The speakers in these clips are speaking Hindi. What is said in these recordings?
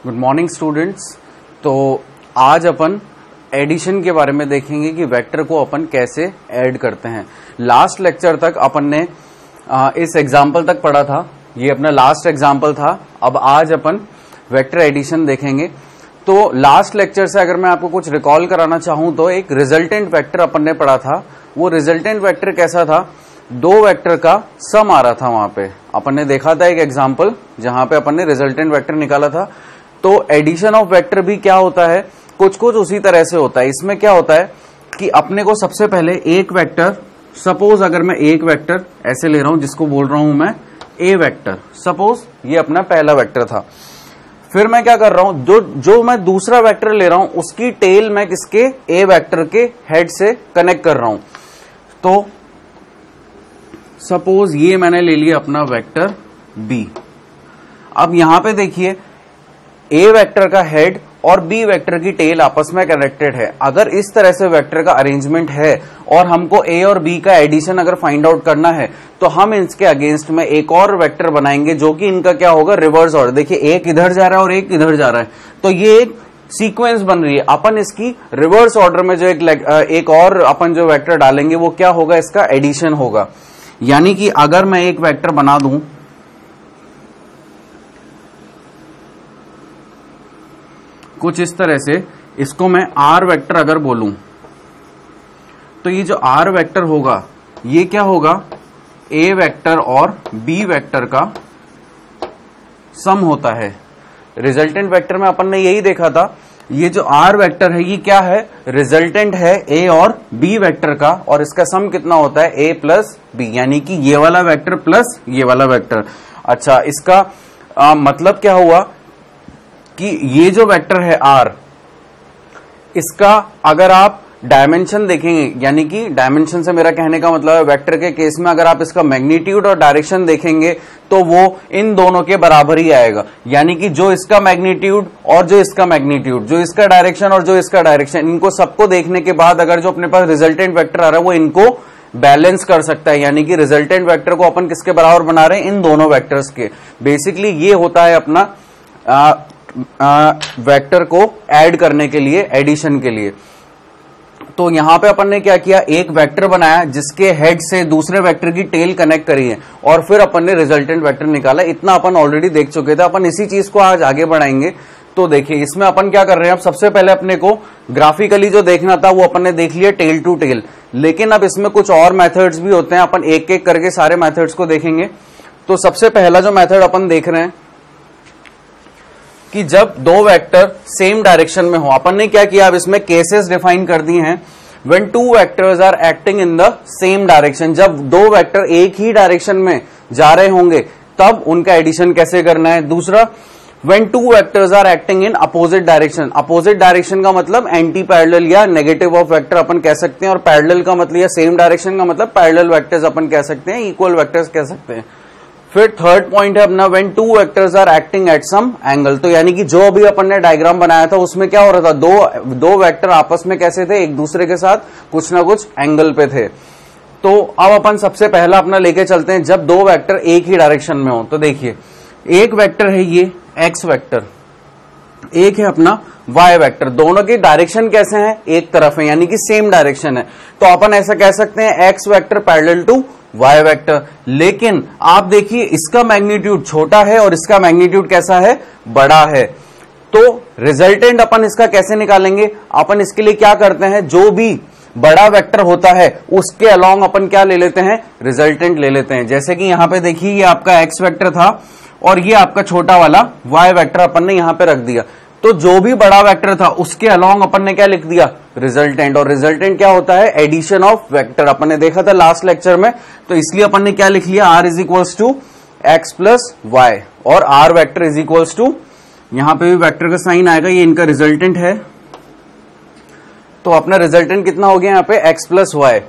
Good morning students. तो आज अपन एडिशन के बारे में देखेंगे कि वेक्टर को अपन कैसे ऐड करते हैं। लास्ट लेक्चर तक अपन ने इस एग्जाम्पल तक पढ़ा था, ये अपना लास्ट एग्जाम्पल था। अब आज अपन वेक्टर एडिशन देखेंगे। तो लास्ट लेक्चर से अगर मैं आपको कुछ रिकॉल कराना चाहूं तो एक रिजल्टेंट वेक्टर अपन ने पढ़ा था। वो रिजल्टेंट वेक्टर कैसा था? दो वेक्टर का सम आ रहा था। वहां पे अपन ने देखा था एक एग्जाम्पल जहां पे अपन ने रिजल्टेंट वेक्टर निकाला था। तो एडिशन ऑफ वेक्टर भी क्या होता है, कुछ कुछ उसी तरह से होता है। इसमें क्या होता है कि अपने को सबसे पहले एक वेक्टर, सपोज अगर मैं एक वेक्टर ऐसे ले रहा हूं जिसको बोल रहा हूं मैं ए वेक्टर, सपोज ये अपना पहला वेक्टर था। फिर मैं क्या कर रहा हूं, जो मैं दूसरा वेक्टर ले रहा हूं उसकी टेल मैं किसके, ए वेक्टर के हेड से कनेक्ट कर रहा हूं। तो सपोज ये मैंने ले लिया अपना वेक्टर बी। अब यहां पे देखिए ए वेक्टर का हेड और बी वेक्टर की टेल आपस में कनेक्टेड है। अगर इस तरह से वेक्टर का अरेंजमेंट है और हमको ए और बी का एडिशन अगर फाइंड आउट करना है तो हम इसके अगेंस्ट में एक और वेक्टर बनाएंगे जो कि इनका क्या होगा, रिवर्स ऑर्डर। देखिए एक इधर जा रहा है और एक इधर जा रहा है, तो ये एक सीक्वेंस बन रही है। अपन इसकी रिवर्स ऑर्डर में जो एक और अपन जो वेक्टर डालेंगे वो क्या होगा, इसका एडिशन होगा। यानी कि अगर मैं एक वेक्टर बना दूं कुछ इस तरह से, इसको मैं आर वेक्टर अगर बोलूं तो ये जो आर वेक्टर होगा ये क्या होगा, ए वेक्टर और बी वेक्टर का सम होता है। रिजल्टेंट वेक्टर में अपन ने यही देखा था, ये जो आर वेक्टर है ये क्या है, रिजल्टेंट है ए और बी वेक्टर का, और इसका सम कितना होता है, ए प्लस बी, यानी कि ये वाला वेक्टर प्लस ये वाला वेक्टर। अच्छा, इसका मतलब क्या हुआ कि ये जो वेक्टर है आर, इसका अगर आप डायमेंशन देखेंगे, यानी कि डायमेंशन से मेरा कहने का मतलब है वेक्टर के केस में अगर आप इसका मैग्नीट्यूड और डायरेक्शन देखेंगे तो वो इन दोनों के बराबर ही आएगा। यानी कि जो इसका मैग्नीट्यूड और जो इसका मैग्नीट्यूड, जो इसका डायरेक्शन और जो इसका डायरेक्शन, इनको सबको देखने के बाद अगर जो अपने पास रिजल्टेंट वेक्टर आ रहा है वो इनको बैलेंस कर सकता है। यानी कि रिजल्टेंट वेक्टर को अपन किसके बराबर बना रहे हैं, इन दोनों वेक्टर्स के। बेसिकली ये होता है अपना वेक्टर को ऐड करने के लिए, एडिशन के लिए। तो यहां पे अपन ने क्या किया, एक वेक्टर बनाया जिसके हेड से दूसरे वेक्टर की टेल कनेक्ट करी है और फिर अपन ने रिजल्टेंट वेक्टर निकाला। इतना अपन ऑलरेडी देख चुके थे। अपन इसी चीज को आज आगे बढ़ाएंगे। तो देखिए इसमें अपन क्या कर रहे हैं, अब सबसे पहले अपने को ग्राफिकली जो देखना था वो अपन ने देख लिया, टेल टू टेल। लेकिन अब इसमें कुछ और मेथड्स भी होते हैं, अपन एक एक करके सारे मेथड्स को देखेंगे। तो सबसे पहला जो मेथड अपन देख रहे हैं कि जब दो वेक्टर सेम डायरेक्शन में हो, अपन ने क्या किया, अब इसमें केसेस डिफाइन कर दिए हैं। When two vectors are acting in the same direction, जब दो वेक्टर एक ही डायरेक्शन में जा रहे होंगे तब उनका एडिशन कैसे करना है। दूसरा, when two vectors are acting in opposite direction, opposite direction का मतलब एंटी पैरेलल या नेगेटिव ऑफ वेक्टर अपन कह सकते हैं, और पैरेलल का मतलब या सेम डायरेक्शन का मतलब पैरेलल वेक्टर्स अपन कह सकते हैं, इक्वल वेक्टर्स कह सकते हैं। फिर थर्ड पॉइंट है अपना when two vectors are acting at some angle. तो यानी कि जो अभी अपन ने डायग्राम बनाया था उसमें क्या हो रहा था, दो वेक्टर आपस में कैसे थे, एक दूसरे के साथ कुछ ना कुछ एंगल पे थे। तो अब अपन सबसे पहला अपना लेके चलते हैं जब दो वेक्टर एक ही डायरेक्शन में हो। तो देखिए एक वेक्टर है ये एक्स वेक्टर, एक है अपना वाई वेक्टर। दोनों की डायरेक्शन कैसे हैं, एक तरफ है, यानी कि सेम डायरेक्शन है। तो अपन ऐसा कह सकते हैं X vector parallel to Y vector. लेकिन आप देखिए इसका मैग्नीट्यूड छोटा है और इसका मैग्नीट्यूड कैसा है, बड़ा है। तो रिजल्टेंट अपन इसका कैसे निकालेंगे, अपन इसके लिए क्या करते हैं, जो भी बड़ा वेक्टर होता है उसके अलोंग अपन क्या ले लेते हैं, रिजल्टेंट ले लेते हैं। जैसे कि यहां पे देखिए ये आपका एक्स वेक्टर था और ये आपका छोटा वाला वाई वेक्टर अपन ने यहां पे रख दिया। तो जो भी बड़ा वेक्टर था उसके अलोंग अपन ने क्या लिख दिया, रिजल्टेंट। और रिजल्टेंट क्या होता है, एडिशन ऑफ वेक्टर। अपन ने देखा था लास्ट लेक्चर में, तो इसलिए अपन ने क्या लिख लिया, R is equals to X plus Y, और R vector is equals to, यहां पे भी वेक्टर का साइन आएगा, ये इनका रिजल्टेंट है। तो अपना रिजल्टेंट कितना हो गया यहाँ पे, एक्स प्लस वाई।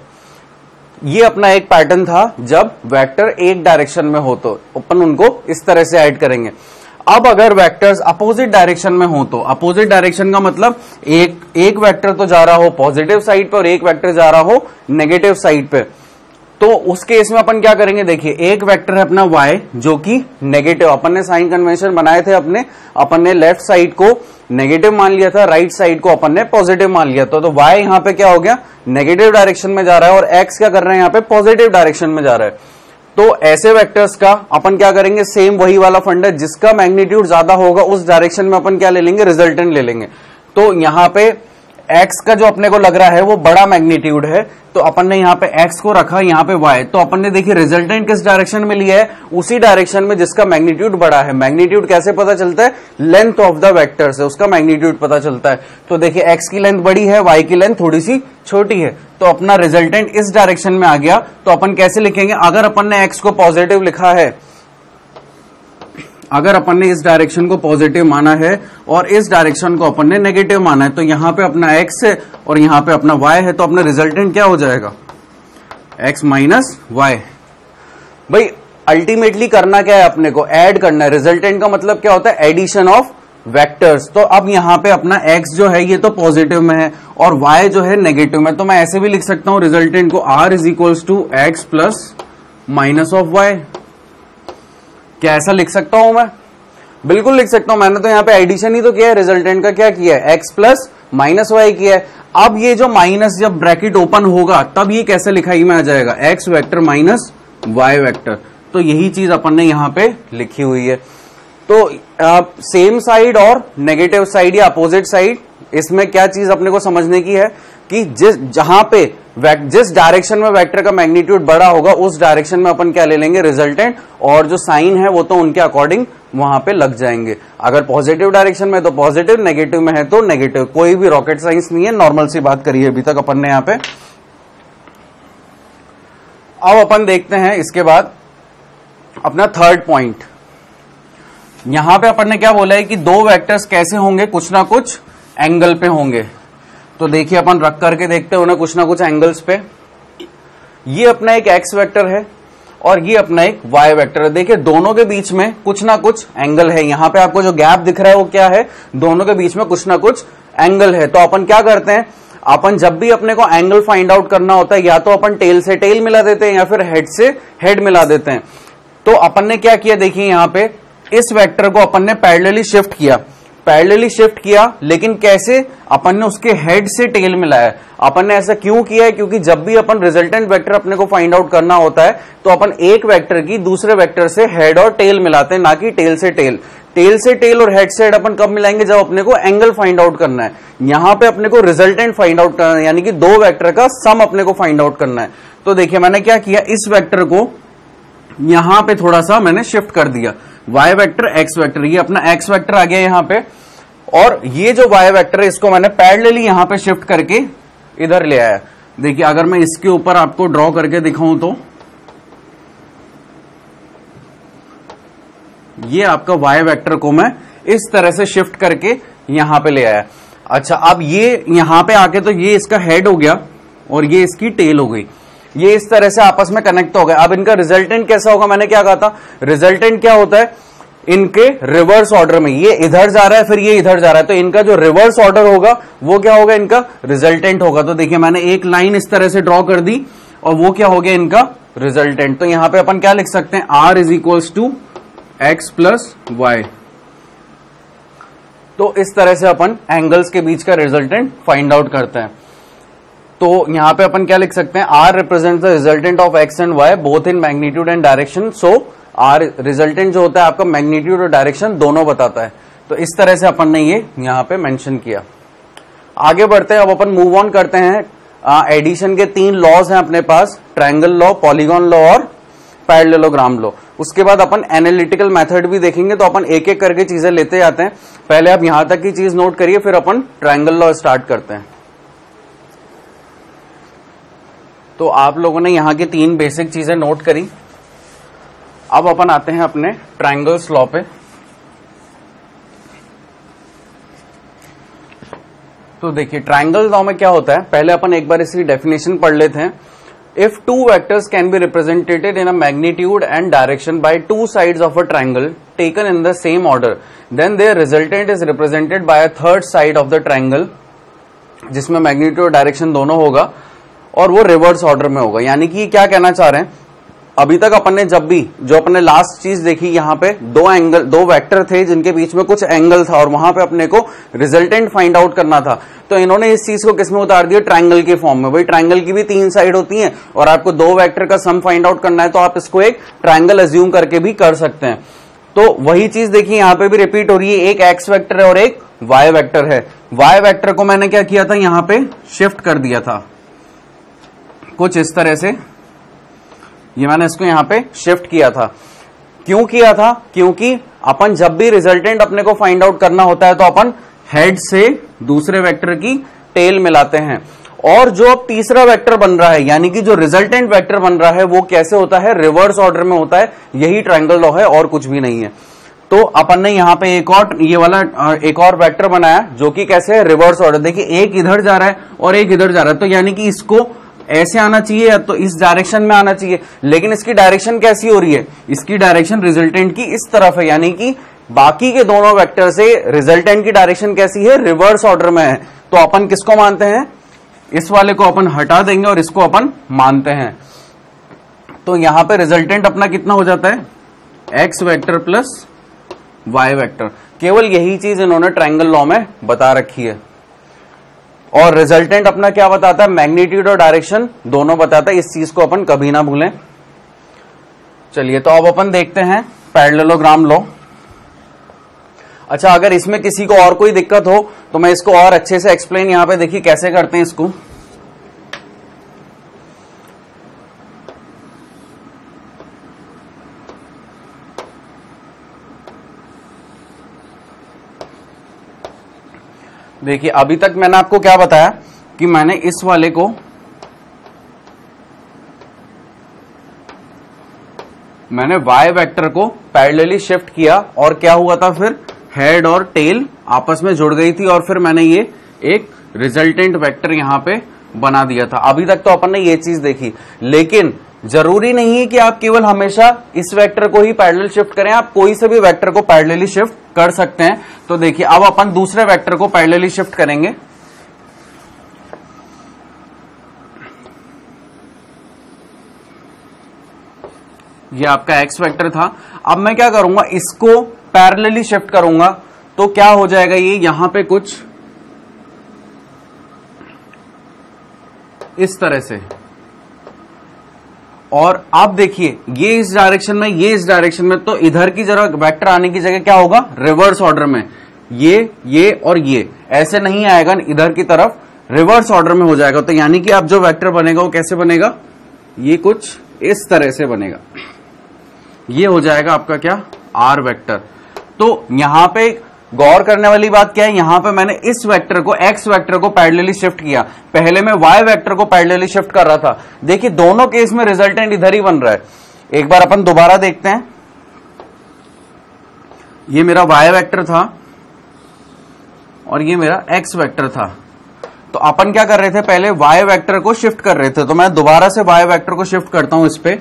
ये अपना एक पैटर्न था जब वेक्टर एक डायरेक्शन में हो, तो अपन उनको इस तरह से ऐड करेंगे। अब अगर वेक्टर्स अपोजिट डायरेक्शन में हो तो अपोजिट डायरेक्शन का मतलब एक वेक्टर तो जा रहा हो पॉजिटिव साइड पे और एक वेक्टर जा रहा हो नेगेटिव साइड पे, तो उस केस में अपन क्या करेंगे, देखिए एक वेक्टर है अपना y जो कि नेगेटिव, अपन ने साइन कन्वेंशन बनाए थे अपन ने लेफ्ट साइड को नेगेटिव मान लिया था, राइट साइड को अपन ने पॉजिटिव मान लिया था, तो y यहाँ पे क्या हो गया, नेगेटिव डायरेक्शन में जा रहा है और x क्या कर रहे हैं यहाँ पे, पॉजिटिव डायरेक्शन में जा रहा है। तो ऐसे वेक्टर्स का अपन क्या करेंगे, सेम वही वाला फंडा, जिसका मैग्नीट्यूड ज्यादा होगा उस डायरेक्शन में अपन क्या ले लेंगे, रिजल्टेंट ले लेंगे। तो यहाँ पे x का जो अपने को लग रहा है वो बड़ा मैग्नीट्यूड है, तो अपन ने यहाँ पे x को रखा, यहाँ पे y, तो अपन ने देखिए रिजल्टेंट किस डायरेक्शन में लिया है, उसी डायरेक्शन में जिसका मैग्नीट्यूड बड़ा है। मैग्नीट्यूड कैसे पता चलता है, लेंथ ऑफ द वेक्टर से उसका मैग्नीट्यूड पता चलता है। तो देखिए x की लेंथ बड़ी है, y की लेंथ थोड़ी सी छोटी है, तो अपना रिजल्टेंट इस डायरेक्शन में आ गया। तो अपन कैसे लिखेंगे, अगर अपन ने x को पॉजिटिव लिखा है, अगर अपन ने इस डायरेक्शन को पॉजिटिव माना है और इस डायरेक्शन को अपन ने नेगेटिव माना है, तो यहां पे अपना x है और यहां पे अपना y है, तो अपना रिजल्टेंट क्या हो जाएगा, x माइनस वाई। भाई अल्टीमेटली करना क्या है, अपने को ऐड करना है। रिजल्टेंट का मतलब क्या होता है, एडिशन ऑफ वेक्टर्स। तो अब यहां पे अपना x जो है ये तो पॉजिटिव में है और y जो है नेगेटिव में, तो मैं ऐसे भी लिख सकता हूं रिजल्टेंट को r is equals to X plus minus of Y. क्या ऐसा लिख सकता हूं मैं, बिल्कुल लिख सकता हूं। मैंने तो यहाँ पे एडिशन ही तो किया है, रिजल्टेंट का क्या किया है, x प्लस माइनस वाई किया है। अब ये जो माइनस जब ब्रैकेट ओपन होगा तब ये कैसे लिखाई में आ जाएगा, x vector minus y vector. तो यही चीज अपन ने यहाँ पे लिखी हुई है। तो सेम साइड और नेगेटिव साइड या अपोजिट साइड, इसमें क्या चीज अपने को समझने की है कि जिस डायरेक्शन में वेक्टर का मैग्नीट्यूड बड़ा होगा उस डायरेक्शन में अपन क्या ले लेंगे, रिजल्टेंट, और जो साइन है वो तो उनके अकॉर्डिंग वहां पे लग जाएंगे। अगर पॉजिटिव डायरेक्शन में तो पॉजिटिव, नेगेटिव में है तो नेगेटिव। कोई भी रॉकेट साइंस नहीं है, नॉर्मल सी बात करिए अभी तक अपन ने यहाँ पे। अब अपन देखते हैं इसके बाद अपना थर्ड पॉइंट। यहां पे अपन ने क्या बोला है कि दो वेक्टर्स कैसे होंगे, कुछ ना कुछ एंगल पे होंगे। तो देखिए अपन रख करके देखते हैं उन्हें कुछ ना कुछ एंगल्स पे। ये अपना एक एक्स वेक्टर है और ये अपना एक वाई वेक्टर है। देखिए दोनों के बीच में कुछ ना कुछ एंगल है। यहां पे आपको जो गैप दिख रहा है वो क्या है, दोनों के बीच में कुछ ना कुछ एंगल है। तो अपन क्या करते हैं, अपन जब भी अपने को एंगल फाइंड आउट करना होता है या तो अपन टेल से टेल मिला देते हैं या फिर हेड से हेड मिला देते हैं। तो अपन ने क्या किया, देखिए यहां पे इस वेक्टर को अपन ने पैरेलली शिफ्ट किया, लेकिन कैसे, अपन ने उसके हेड से टेल मिलाया। अपन ने ऐसा क्यों किया है, क्योंकि जब भी अपन रिजल्टेंट वेक्टर अपने को फाइंड आउट करना होता है तो अपन एक वेक्टर की दूसरे वेक्टर से हेड और टेल मिलाते हैं, ना कि टेल से टेल। टेल से टेल और हेड से हेड अपन कब मिलाएंगे, जब अपने को एंगल फाइंड आउट करना है। यहां पे अपने को रिजल्टेंट फाइंड आउट करना है, यानी कि दो वेक्टर का सम अपने को फाइंड आउट करना है। तो देखिए मैंने क्या किया, इस वेक्टर को यहां पे थोड़ा सा मैंने शिफ्ट कर दिया, y वेक्टर x वेक्टर, ये अपना x वेक्टर आ गया यहां पे, और ये जो y वेक्टर है इसको मैंने पैरेलली यहां पे शिफ्ट करके इधर ले आया। देखिए अगर मैं इसके ऊपर आपको ड्रॉ करके दिखाऊं तो ये आपका y वेक्टर को मैं इस तरह से शिफ्ट करके यहां पे ले आया। अच्छा अब ये यहां पे आके तो ये इसका हेड हो गया और ये इसकी टेल हो गई, ये इस तरह से आपस में कनेक्ट हो गए। अब इनका रिजल्टेंट कैसा होगा, मैंने क्या कहा था, रिजल्टेंट क्या होता है, इनके रिवर्स ऑर्डर में, ये इधर जा रहा है फिर ये इधर जा रहा है, तो इनका जो रिवर्स ऑर्डर होगा वो क्या होगा, इनका रिजल्टेंट होगा। तो देखिए मैंने एक लाइन इस तरह से ड्रॉ कर दी और वो क्या हो गया, इनका रिजल्टेंट। तो यहां पे अपन क्या लिख सकते हैं, r is equals to X plus Y. तो इस तरह से अपन एंगल्स के बीच का रिजल्टेंट फाइंड आउट करते हैं। तो यहां पे अपन क्या लिख सकते हैं, r represent the resultant of x and y both in magnitude and direction. So r resultant जो होता है आपका मैग्नीट्यूड और डायरेक्शन दोनों बताता है। तो इस तरह से अपन ने ये यहां पे मेंशन किया। आगे बढ़ते हैं, अब अपन मूव ऑन करते हैं। एडिशन के 3 लॉज हैं अपने पास, ट्रायंगल लॉ, पॉलीगॉन लॉ और पैरेललोग्राम लॉ। उसके बाद अपन एनालिटिकल मेथड भी देखेंगे, तो अपन एक एक करके चीजें लेते जाते हैं। पहले आप यहां तक की चीज नोट करिए, फिर अपन ट्रायंगल लॉ स्टार्ट करते हैं। तो आप लोगों ने यहां की 3 बेसिक चीजें नोट करी। अब अपन आते हैं अपने ट्रायंगल्स लॉ पे। तो देखिए ट्रायंगल लॉ में क्या होता है, पहले अपन एक बार इसकी डेफिनेशन पढ़ लेते हैं। If two vectors can be represented in a magnitude and direction by two sides of a triangle taken in the same order, then their resultant is represented by a third side of the triangle, जिसमें मैग्नीट्यूड और डायरेक्शन दोनों होगा और वो रिवर्स ऑर्डर में होगा। यानी कि क्या कहना चाह रहे हैं, अभी तक अपन ने जब भी जो अपने लास्ट चीज देखी, यहाँ पे दो वेक्टर थे जिनके बीच में कुछ एंगल था और वहां पे अपने को रिजल्टेंट फाइंड आउट करना था, तो इन्होंने इस चीज को किसमें उतार दिया, ट्रायंगल के फॉर्म में। भाई ट्रायंगल की भी 3 साइड होती हैं और आपको 2 वेक्टर का सम फाइंड आउट करना है तो आप इसको एक ट्रायंगल अज्यूम करके भी कर सकते हैं। तो वही चीज देखिए यहाँ पे भी रिपीट हो रही है, एक एक्स वेक्टर है और एक वाई वेक्टर है। वाई वेक्टर को मैंने क्या किया था, यहाँ पे शिफ्ट कर दिया था कुछ इस तरह से, ये मैंने इसको यहां पे शिफ्ट किया था। क्यों किया था, क्योंकि अपन जब भी रिजल्टेंट अपने को फाइंड आउट करना होता है तो अपन हेड से दूसरे वेक्टर की टेल मिलाते हैं। और जो अब तीसरा वेक्टर बन रहा है, यानी कि जो रिजल्टेंट वेक्टर बन रहा है, वो कैसे होता है, रिवर्स ऑर्डर में होता है। यही ट्रायंगल लॉ है और कुछ भी नहीं है। तो अपन ने यहां पे एक और ये वाला एक और वेक्टर बनाया जो कि कैसे है, रिवर्स ऑर्डर। देखिए एक इधर जा रहा है और एक इधर जा रहा है, तो यानी कि इसको ऐसे आना चाहिए या तो इस डायरेक्शन में आना चाहिए, लेकिन इसकी डायरेक्शन कैसी हो रही है, इसकी डायरेक्शन रिजल्टेंट की इस तरफ है। यानी कि बाकी के दोनों वेक्टर से रिजल्टेंट की डायरेक्शन कैसी है, रिवर्स ऑर्डर में है। तो अपन किसको मानते हैं, इस वाले को अपन हटा देंगे और इसको अपन मानते हैं। तो यहां पे रिजल्टेंट अपना कितना हो जाता है, X vector plus Y vector. केवल यही चीज इन्होंने ट्रायंगल लॉ में बता रखी है। और रिजल्टेंट अपना क्या बताता है, मैग्नीट्यूड और डायरेक्शन दोनों बताता है। इस चीज को अपन कभी ना भूलें। चलिए तो अब अपन देखते हैं पैरेललोग्राम लॉ। अच्छा, अगर इसमें किसी को और कोई दिक्कत हो तो मैं इसको और अच्छे से एक्सप्लेन यहां पे देखिए कैसे करते हैं इसको। देखिए अभी तक मैंने आपको क्या बताया कि मैंने इस वाले को मैंने y वेक्टर को पैरेलली शिफ्ट किया और क्या हुआ था, फिर हेड और टेल आपस में जुड़ गई थी और फिर मैंने ये एक रिजल्टेंट वेक्टर यहां पे बना दिया था। अभी तक तो अपन ने ये चीज देखी, लेकिन जरूरी नहीं है कि आप केवल हमेशा इस वेक्टर को ही पैरेलल शिफ्ट करें, आप कोई से भी वेक्टर को पैरेलली शिफ्ट कर सकते हैं। तो देखिए अब अपन दूसरे वेक्टर को पैरेलली शिफ्ट करेंगे। ये आपका एक्स वेक्टर था। अब मैं क्या करूंगा, इसको पैरेलली शिफ्ट करूंगा तो क्या हो जाएगा, ये यहां पे कुछ इस तरह से। और आप देखिए ये इस डायरेक्शन में, ये इस डायरेक्शन में, तो इधर की जगह वेक्टर आने की जगह क्या होगा, रिवर्स ऑर्डर में। ये और ये ऐसे नहीं आएगा, इधर की तरफ रिवर्स ऑर्डर में हो जाएगा। तो यानी कि अब जो वेक्टर बनेगा वो कैसे बनेगा, ये कुछ इस तरह से बनेगा। ये हो जाएगा आपका क्या, आर वेक्टर। तो यहां पे गौर करने वाली बात क्या है, यहां पे मैंने इस वेक्टर को, एक्स वेक्टर को पैरेलली शिफ्ट किया, पहले मैं वाई वेक्टर को पैरेलली शिफ्ट कर रहा था। देखिए दोनों केस में रिजल्टेंट इधर ही बन रहा है। एक बार अपन दोबारा देखते हैं। ये मेरा वाई वेक्टर था और ये मेरा एक्स वेक्टर था। तो अपन क्या कर रहे थे, पहले वाई वेक्टर को शिफ्ट कर रहे थे। तो मैं दोबारा से वाई वेक्टर को शिफ्ट करता हूं इस पे।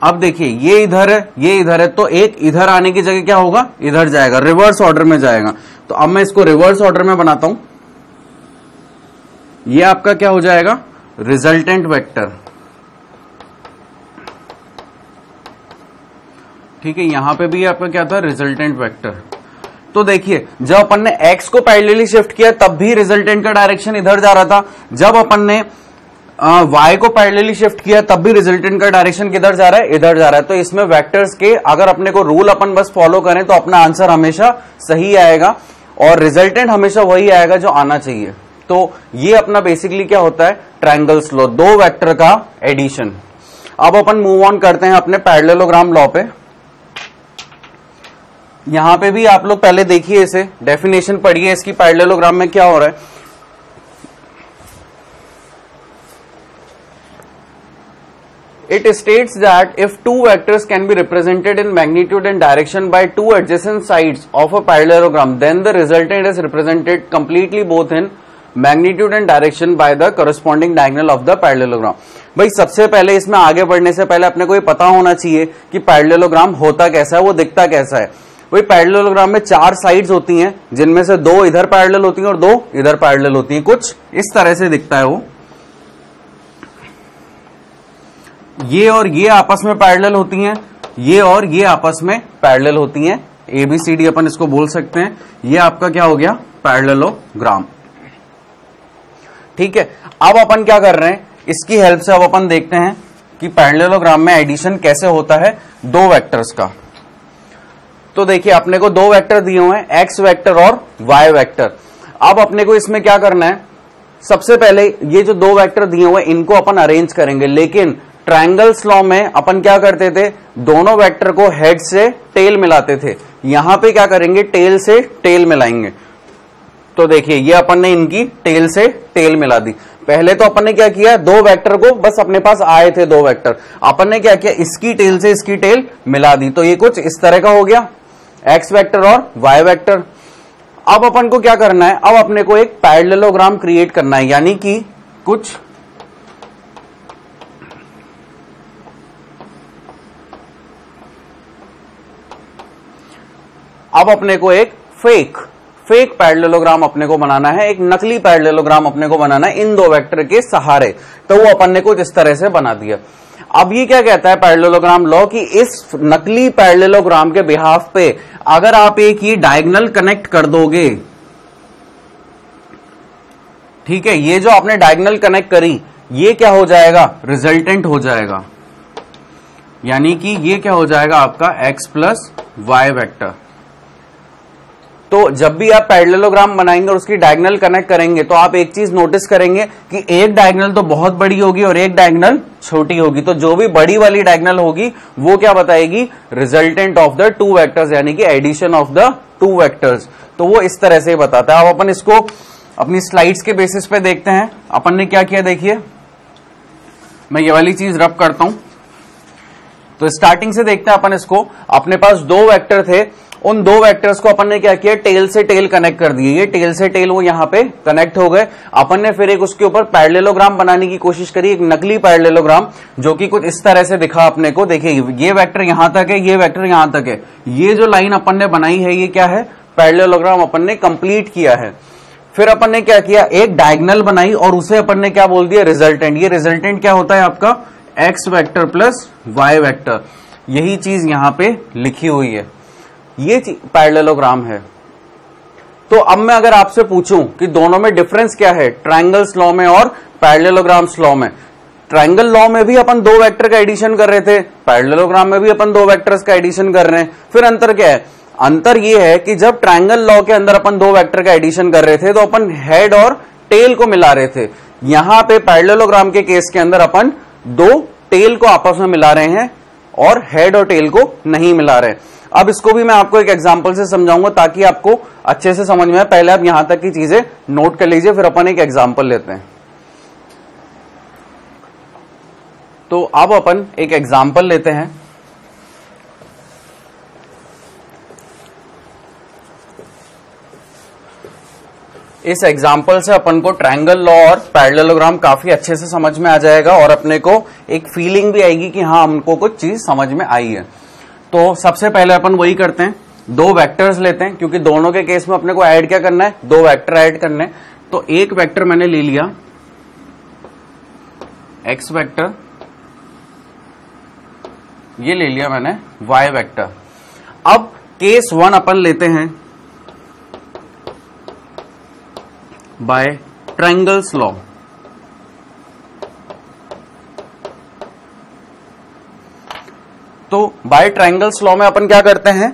अब देखिए ये इधर है, ये इधर है, तो एक इधर आने की जगह क्या होगा, इधर जाएगा, रिवर्स ऑर्डर में जाएगा। तो अब मैं इसको रिवर्स ऑर्डर में बनाता हूं। ये आपका क्या हो जाएगा, रिजल्टेंट वेक्टर। ठीक है, यहां पे भी आपका क्या था, रिजल्टेंट वेक्टर। तो देखिए जब अपन ने एक्स को पैरेलली शिफ्ट किया तब भी रिजल्टेंट का डायरेक्शन इधर जा रहा था। जब अपन ने वाई को पैरेलली शिफ्ट किया तब भी रिजल्टेंट का डायरेक्शन किधर जा रहा है, इधर जा रहा है। तो इसमें वेक्टर्स के अगर अपने को रूल अपन बस फॉलो करें तो अपना आंसर हमेशा सही आएगा और रिजल्टेंट हमेशा वही आएगा जो आना चाहिए। तो ये अपना बेसिकली क्या होता है, ट्रायंगल्स लॉ, दो वेक्टर का एडिशन। अब अपन मूव ऑन करते हैं अपने पैरेललोग्राम लॉ पे। यहां पे भी आप लोग पहले देखिए, इसे डेफिनेशन पढ़िए इसकी, पैरेललोग्राम में क्या हो रहा है। It states that if two vectors can be represented in magnitude and direction by two adjacent sides of a parallelogram, then the resultant is represented completely both in magnitude and direction by the corresponding diagonal of the parallelogram. भाई सबसे पहले इसमें आगे बढ़ने से पहले अपने को ये पता होना चाहिए कि पैरेललोग्राम होता कैसा है, वो दिखता कैसा है। वही पैरेललोग्राम में 4 साइड्स होती हैं, जिनमें से 2 इधर पैरेलल होती हैं और 2 इधर पैरेलल होती हैं। कुछ इस तरह से दिखता है वो। ये और ये आपस में पैरेलल होती हैं, ये और ये आपस में पैरेलल होती हैं। ABCD अपन इसको बोल सकते हैं। ये आपका क्या हो गया, पैरेललोग्राम। ठीक है, अब अपन क्या कर रहे हैं, इसकी हेल्प से अब अपन देखते हैं कि पैरेललोग्राम में एडिशन कैसे होता है 2 वेक्टर्स का। तो देखिए अपने को 2 वेक्टर दिए हुए हैं, एक्स वेक्टर और वाई वेक्टर। अब अपने को इसमें क्या करना है, सबसे पहले ये जो 2 वेक्टर दिए हुए हैं इनको अपन अरेंज करेंगे। लेकिन ट्रायंगल्स लॉ में अपन क्या करते थे, दोनों वेक्टर को हेड से टेल मिलाते थे। यहां पे क्या करेंगे, टेल से टेल मिलाएंगे। तो देखिए ये अपन ने इनकी टेल से टेल मिला दी। पहले तो अपन ने क्या किया, 2 वेक्टर को बस अपने पास आए थे 2 वेक्टर, अपन ने क्या किया, इसकी टेल से इसकी टेल मिला दी। तो ये कुछ इस तरह का हो गया, एक्स वेक्टर और वाई वेक्टर। अब अपन को क्या करना है, अब अपने को एक पैरेललोग्राम क्रिएट करना है, यानी कि कुछ अब अपने को एक फेक पैरेललोग्राम अपने को बनाना है, एक नकली पैरेललोग्राम अपने को बनाना है इन 2 वेक्टर के सहारे। तो वो अपन ने कुछ इस तरह से बना दिया। अब ये क्या कहता है पैरेललोग्राम लॉ कि इस नकली पैरेललोग्राम के बिहाफ पे अगर आप एक ये डायगोनल कनेक्ट कर दोगे, ठीक है, ये जो आपने डायगोनल कनेक्ट करी ये क्या हो जाएगा, रिजल्टेंट हो जाएगा। यानी कि ये क्या हो जाएगा आपका x प्लस वाई वेक्टर। तो जब भी आप पैरेललोग्राम बनाएंगे और उसकी डायगोनल कनेक्ट करेंगे तो आप एक चीज नोटिस करेंगे कि एक डायगोनल तो बहुत बड़ी होगी और एक डायगोनल छोटी होगी। तो जो भी बड़ी वाली डायगोनल होगी वो क्या बताएगी, रिजल्टेंट ऑफ द 2 वेक्टर्स, यानी कि एडिशन ऑफ द 2 वेक्टर्स। तो वो इस तरह से बताता है। अब अपन इसको अपनी स्लाइड्स के बेसिस पे देखते हैं। अपन ने क्या किया, देखिए मैं ये वाली चीज रब करता हूं। तो स्टार्टिंग से देखते हैं अपन इसको। अपने पास 2 वेक्टर थे, उन 2 वेक्टर्स को अपन ने क्या किया, टेल से टेल कनेक्ट कर दिए। ये टेल से टेल वो यहां पे कनेक्ट हो गए। अपन ने फिर एक उसके ऊपर पैरेललोग्राम बनाने की कोशिश करी, एक नकली पैरेललोग्राम, जो कि कुछ इस तरह से दिखा अपने को। देखिए ये वेक्टर यहां तक है, ये वेक्टर यहां तक है। ये जो लाइन अपन ने बनाई है ये क्या है, पैरेललोग्राम अपन ने कंप्लीट किया है। फिर अपन ने क्या किया, एक डायगोनल बनाई और उसे अपन ने क्या बोल दिया, रिजल्टेंट। ये रिजल्टेंट क्या होता है आपका, X vector plus Y vector. यही चीज यहां पे लिखी हुई है, ये पैरेललोग्राम है। तो अब मैं अगर आपसे पूछूं कि दोनों में डिफरेंस क्या है, ट्रायंगल्स लॉ में और पैरेललोग्राम्स लॉ में। ट्रायंगल लॉ में भी अपन 2 वेक्टर का एडिशन कर रहे थे, पैरेललोग्राम में भी अपन 2 वेक्टर्स का एडिशन कर रहे हैं। फिर अंतर क्या है, अंतर ये है कि जब ट्रायंगल लॉ के अंदर अपन 2 वेक्टर का एडिशन कर रहे थे तो अपन हेड और टेल को मिला रहे थे। यहां पे पैरेललोग्राम के केस के अंदर अपन 2 टेल को आपस में मिला रहे हैं और हेड और टेल को नहीं मिला रहे। अब इसको भी मैं आपको एक एग्जांपल से समझाऊंगा ताकि आपको अच्छे से समझ में आए। पहले आप यहां तक की चीजें नोट कर लीजिए, फिर अपन एक एग्जांपल लेते हैं। तो अब अपन एक एग्जांपल लेते हैं। इस एग्जाम्पल से अपन को ट्रायंगल लॉ और पैरेललोग्राम काफी अच्छे से समझ में आ जाएगा और अपने को एक फीलिंग भी आएगी कि हाँ हमको कुछ चीज समझ में आई है। तो सबसे पहले अपन वही करते हैं, 2 वेक्टर्स लेते हैं, क्योंकि दोनों के केस में अपने को ऐड क्या करना है, 2 वेक्टर ऐड करने हैं। तो एक वेक्टर मैंने ले लिया एक्स वेक्टर, ये ले लिया मैंने वाई वेक्टर। अब केस 1 अपन लेते हैं बाय ट्रायंगल्स लॉ। तो बाय ट्रायंगल्स लॉ में अपन क्या करते हैं,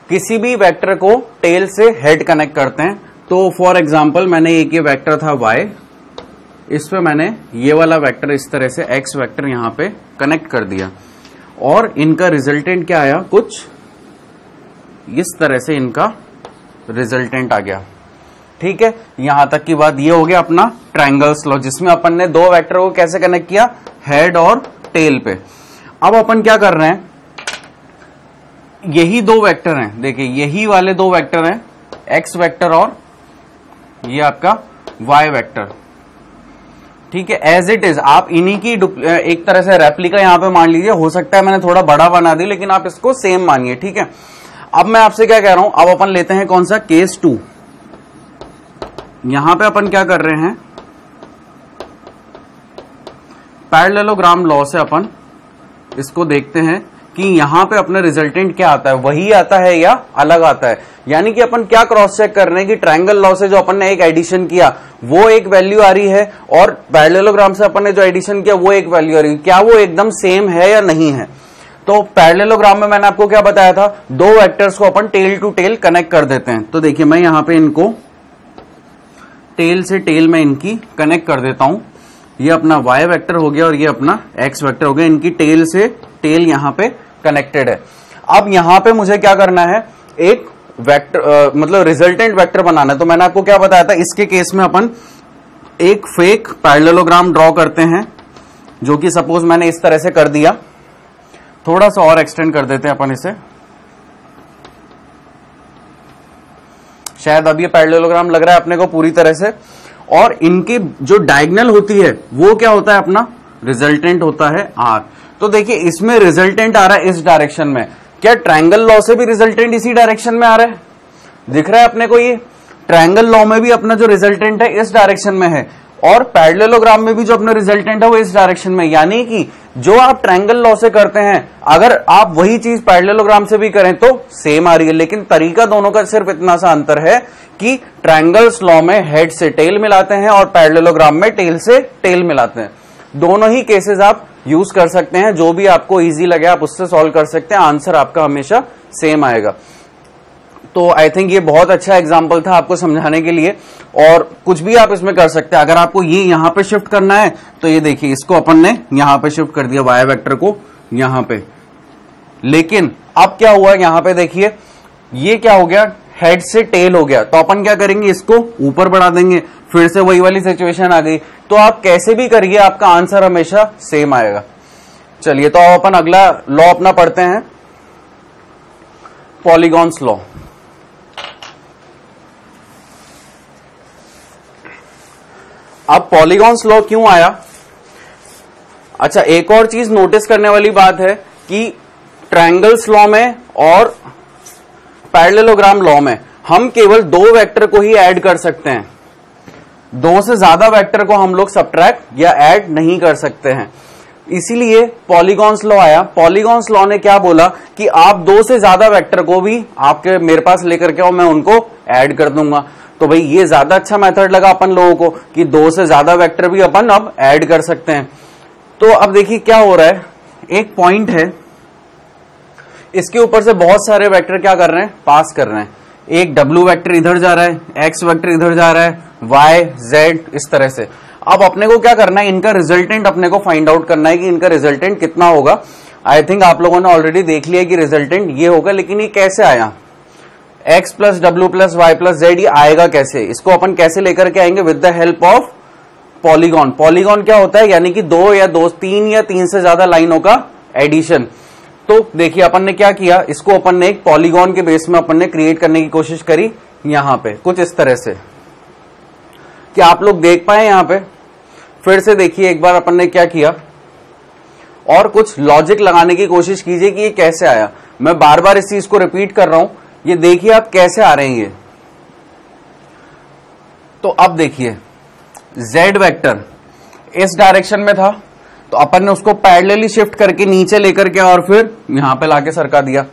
किसी भी वेक्टर को टेल से हेड कनेक्ट करते हैं। तो फॉर एग्जांपल मैंने एक ये वेक्टर था y, इस पे मैंने ये वाला वेक्टर इस तरह से x वेक्टर यहां पे कनेक्ट कर दिया और इनका रिजल्टेंट क्या आया, कुछ इस तरह से इनका रिजल्टेंट आ गया। ठीक है, यहां तक की बात ये हो गया अपना ट्रायंगल्स लॉ, जिसमें अपन ने 2 वेक्टर को कैसे कनेक्ट किया, हेड और टेल पे। अब अपन क्या कर रहे हैं, यही 2 वेक्टर हैं, देखिए यही वाले 2 वेक्टर हैं, एक्स वेक्टर और ये आपका वाई वेक्टर, ठीक है, एज इट इज। आप इन्हीं की एक तरह से रेप्लिका यहां पे मान लीजिए, हो सकता है मैंने थोड़ा बड़ा बना दी, लेकिन आप इसको सेम मानिए, ठीक है। अब मैं आपसे क्या कह रहा हूं, अब अपन लेते हैं कौन सा, केस 2। यहां पे अपन क्या कर रहे हैं, पैरेललोग्राम लॉ से अपन इसको देखते हैं कि यहां पे अपना रिजल्टेंट क्या आता है, वही आता है या अलग आता है। यानी कि अपन क्या क्रॉस चेक कर रहे हैं कि ट्रायंगल लॉ से जो अपन ने एक एडिशन किया वो एक वैल्यू आ रही है, और पैरेललोग्राम से अपन ने जो एडिशन किया वो एक वैल्यू आ रही है, क्या वो एकदम सेम है या नहीं है। तो पैरेललोग्राम में मैंने आपको क्या बताया था, दो वेक्टर्स को अपन टेल टू टेल कनेक्ट कर देते हैं। तो देखिए मैं यहां पे इनको टेल से टेल में इनकी कनेक्ट कर देता हूं। ये अपना y वेक्टर हो गया और ये अपना x वेक्टर हो गया, इनकी टेल से टेल यहां पे कनेक्टेड है। अब यहां पे मुझे क्या करना है, एक वेक्टर मतलब रिजल्टेंट वेक्टर बनाना है। तो मैंने आपको क्या बताया था, इसके केस में अपन एक फेक पैरेललोग्राम ड्रॉ करते हैं, जो कि सपोज मैंने इस तरह से कर दिया। थोड़ा सा और एक्सटेंड कर देते हैं अपन इसे, शायद अब ये पैरेललोग्राम लग रहा है अपने को पूरी तरह से। और इनकी जो डायगोनल होती है वो क्या होता है, अपना रिजल्टेंट होता है r। तो देखिए इसमें रिजल्टेंट आ रहा है इस डायरेक्शन में, क्या ट्रायंगल लॉ से भी रिजल्टेंट इसी डायरेक्शन में आ रहा है, दिख रहा है अपने को। ये ट्रायंगल लॉ में भी अपना जो रिजल्टेंट है इस डायरेक्शन में है, और पैरेललोग्राम में भी जो अपना रिजल्टेंट है वो इस डायरेक्शन में। यानी कि जो आप ट्रायंगल लॉ से करते हैं, अगर आप वही चीज पैरेललोग्राम से भी करें तो सेम आ रही है, लेकिन तरीका दोनों का सिर्फ इतना सा अंतर है कि ट्रायंगल्स लॉ में हेड से टेल मिलाते हैं और पैरेललोग्राम में टेल से टेल मिलाते हैं। दोनों ही केसेस आप यूज कर सकते हैं, जो भी आपको इजी लगे आप उससे सॉल्व कर सकते हैं, आंसर आपका हमेशा सेम आएगा। तो आई थिंक ये बहुत अच्छा एग्जाम्पल था आपको समझाने के लिए, और कुछ भी आप इसमें कर सकते हैं। अगर आपको ये यहां पे शिफ्ट करना है तो ये देखिए, इसको अपन ने यहां पे शिफ्ट कर दिया, वाई वेक्टर को यहां पे। लेकिन अब क्या हुआ, यहां पे देखिए ये क्या हो गया, हेड से टेल हो गया। तो अपन क्या करेंगे, इसको ऊपर बढ़ा देंगे, फिर से वही वाली सिचुएशन आ गई। तो आप कैसे भी करिए आपका आंसर हमेशा सेम आएगा। चलिए तो अपन अगला लॉ अपना पढ़ते हैं, पॉलीगॉन्स लॉ। अब पॉलीगॉन्स लॉ क्यों आया, अच्छा एक और चीज नोटिस करने वाली बात है कि ट्रायंगल्स लॉ में और पैरेललोग्राम लॉ में हम केवल दो वेक्टर को ही ऐड कर सकते हैं, दो से ज्यादा वेक्टर को हम लोग सब्ट्रैक्ट या ऐड नहीं कर सकते हैं। इसीलिए पॉलीगॉन्स लॉ आया। पॉलीगॉन्स लॉ ने क्या बोला कि आप दो से ज्यादा वेक्टर को भी आपके मेरे पास लेकर के आओ, मैं उनको ऐड कर दूंगा। तो भाई ये ज्यादा अच्छा मेथड लगा अपन लोगों को कि दो से ज्यादा वेक्टर भी अपन अब ऐड कर सकते हैं। तो अब देखिए क्या हो रहा है, एक पॉइंट है, इसके ऊपर से बहुत सारे वेक्टर क्या कर रहे हैं, पास कर रहे हैं। एक W वेक्टर इधर जा रहा है, X वेक्टर इधर जा रहा है, Y Z इस तरह से। अब अपने को क्या करना है, इनका रिजल्टेंट अपने को फाइंड आउट करना है कि इनका रिजल्टेंट कितना होगा। आई थिंक आप लोगों ने ऑलरेडी देख लिया कि रिजल्टेंट ये होगा, लेकिन ये कैसे आया, x plus W plus Y plus Z, ये आएगा कैसे, इसको अपन कैसे लेकर के आएंगे, with the help of polygon. Polygon क्या होता है, यानी कि तीन या तीन से ज्यादा लाइनों का एडिशन। तो देखिए अपन ने क्या किया, इसको अपन ने एक पॉलीगॉन के बेस में अपन ने क्रिएट करने की कोशिश करी, यहां पे कुछ इस तरह से। क्या आप लोग देख पाए यहां पे, फिर से देखिए एक बार अपन ने क्या किया, और कुछ लॉजिक लगाने की कोशिश कीजिए कि ये कैसे आया। मैं बार बार इस चीज को रिपीट कर रहा हूं, ये देखिए आप कैसे आ रहे हैं ये। तो अब देखिए z वेक्टर इस डायरेक्शन में था, तो अपन ने उसको पैरेलली शिफ्ट करके नीचे लेकर के और फिर यहां पे लाके सरका दिया।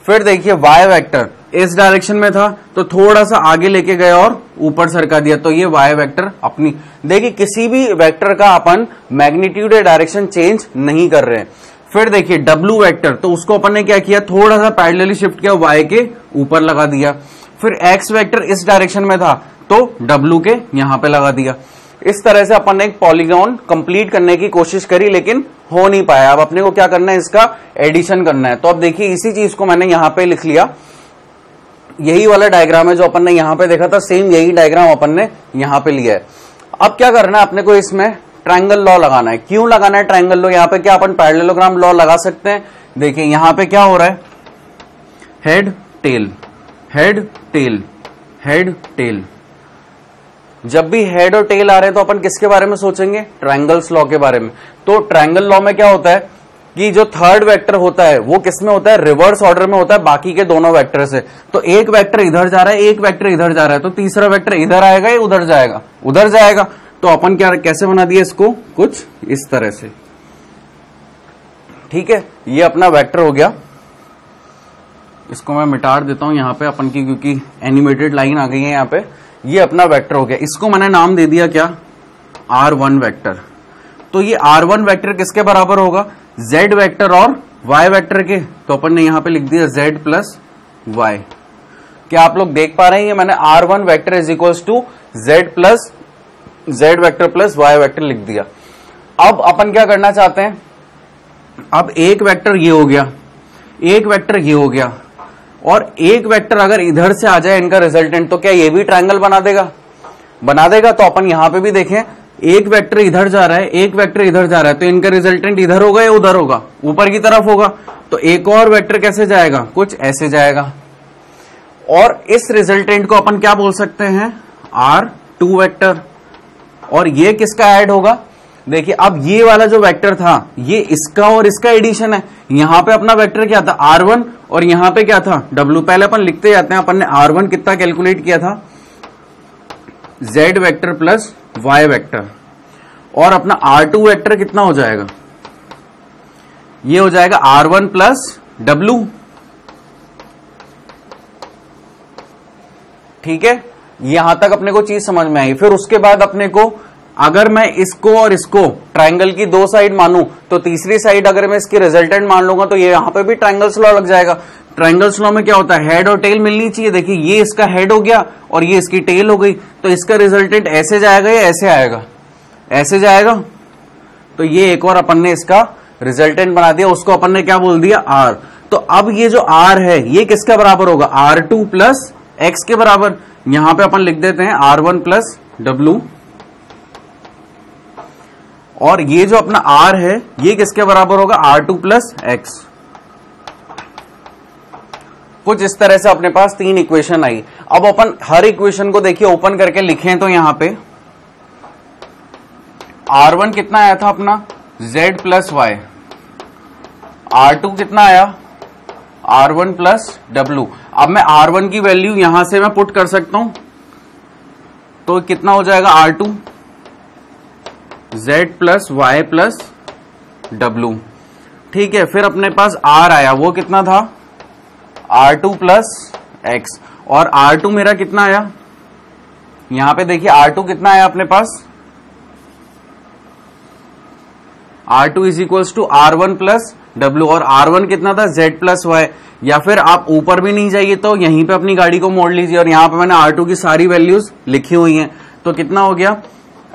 फिर देखिए y वेक्टर इस डायरेक्शन में था, तो थोड़ा सा आगे लेके गए और ऊपर सरका दिया, तो ये y वेक्टर अपनी। देखिए किसी भी वेक्टर का अपन मैग्नीट्यूड या डायरेक्शन चेंज नहीं कर रहे हैं। फिर देखिए W वेक्टर, तो उसको अपन ने क्या किया, थोड़ा सा पैरेलली शिफ्ट किया, y के ऊपर लगा दिया। फिर x वेक्टर इस डायरेक्शन में था, तो W के यहां पे लगा दिया। इस तरह से अपन ने एक पॉलीगॉन कंप्लीट करने की कोशिश करी, लेकिन हो नहीं पाया। अब अपने को क्या करना है, इसका एडिशन करना है। तो अब देखिए इसी चीज को मैंने यहां पे लिख लिया, यही वाला डायग्राम है जो अपन ने यहां पे देखा था, सेम यही डायग्राम अपन ने यहां पे लिया है। अब क्या करना है अपने को, इसमें ट्रायंगल लॉ लगाना है। क्यों लगाना है ट्रायंगल लॉ, यहाँ पे क्या अपन पैरेललोग्राम लॉ लगा सकते हैं। देखिए यहां पे क्या हो रहा है, head tail head tail head tail, जब भी हेड और टेल आ रहे हैं तो अपन किसके बारे में सोचेंगे? ट्रायंगल्स लॉ के बारे में। तो ट्रायंगल लॉ में क्या होता है कि जो थर्ड वेक्टर होता है वो किसमें होता है? रिवर्स ऑर्डर में होता है बाकी के दोनों वेक्टर से। तो एक वेक्टर इधर जा रहा है, एक वेक्टर इधर जा रहा है, तो तीसरा वेक्टर इधर आएगा या उधर जाएगा? उधर जाएगा। तो अपन क्या कैसे बना दिया इसको? कुछ इस तरह से। ठीक है, ये अपना वेक्टर हो गया। इसको मैं मिटा देता हूं यहां पे अपन की, क्योंकि एनिमेटेड लाइन आ गई है यहां पे। ये अपना वेक्टर हो गया। इसको मैंने नाम दे दिया क्या? R1 vector. तो ये R1 वेक्टर किसके बराबर होगा? Z वेक्टर और Y वेक्टर के। तो अपन ने यहां पे लिख दिया Z प्लस Y। क्या आप लोग देख पा रहे हैं? ये मैंने R1 vector is equals to Z vector plus Y vector लिख दिया। अब अपन क्या करना चाहते हैं? अब एक वेक्टर ये हो गया, एक वेक्टर ये हो गया, और एक वेक्टर अगर इधर से आ जाए इनका रिजल्टेंट, तो क्या ये भी ट्रायंगल बना देगा? बना देगा। तो अपन यहां पे भी देखें, एक वेक्टर इधर जा रहा है, एक वेक्टर इधर जा रहा है, तो इनका रिजल्टेंट इधर होगा या उधर होगा? ऊपर की तरफ होगा। तो एक और वेक्टर कैसे जाएगा? कुछ ऐसे जाएगा। और इस रिजल्टेंट को अपन क्या बोल सकते हैं? R2 vector. और ये किसका ऐड होगा? देखिए, अब ये वाला जो वेक्टर था ये इसका और इसका एडिशन है। यहां पे अपना वेक्टर क्या था? R1, और यहां पे क्या था? W। पहले अपन लिखते जाते हैं। अपन ने R1 कितना कैलकुलेट किया था? Z vector plus Y vector. और अपना R2 वेक्टर कितना हो जाएगा? ये हो जाएगा R1 प्लस W। ठीक है, यहां तक अपने को चीज समझ में आई। फिर उसके बाद अपने को, अगर मैं इसको और इसको ट्रायंगल की दो साइड मानूं, तो तीसरी साइड अगर मैं इसकी रिजल्टेंट मान लूंगा, तो ये यहां पे भी ट्रायंगल्स लॉ लग जाएगा। ट्रायंगल्स लॉ में क्या होता है? हेड और टेल मिलनी चाहिए। देखिए, ये इसका हेड हो गया और ये इसकी टेल हो गई, तो इसका रिजल्टेंट ऐसे जाएगा या ऐसे आएगा? ऐसे जाएगा। तो ये एक और अपन ने इसका रिजल्टेंट बना दिया, उसको अपन ने क्या बोल दिया? R। तो अब ये जो R है ये किसका बराबर होगा? R2 प्लस X के बराबर। यहां पे अपन लिख देते हैं R1 प्लस W। और ये जो अपना R है ये किसके बराबर होगा? R2 plus X। कुछ इस तरह से अपने पास तीन इक्वेशन आई। अब अपन हर इक्वेशन को देखिए ओपन करके लिखें तो यहां पे R1 कितना आया था अपना? Z plus Y। R2 कितना आया? R1 plus W। अब मैं R1 की वैल्यू यहां से मैं पुट कर सकता हूं, तो कितना हो जाएगा? R2 Z plus Y plus W। ठीक है, फिर अपने पास R आया, वो कितना था? R2 plus X। और R2 मेरा कितना आया? यहां पे देखिए R2 कितना आया अपने पास? R2 is equals to R1 plus W। और R1 कितना था? Z plus Y। या फिर आप ऊपर भी नहीं जाइए तो यहीं पे अपनी गाड़ी को मोड़ लीजिए, और यहां पे मैंने R2 की सारी वैल्यूज लिखी हुई हैं। तो कितना हो गया?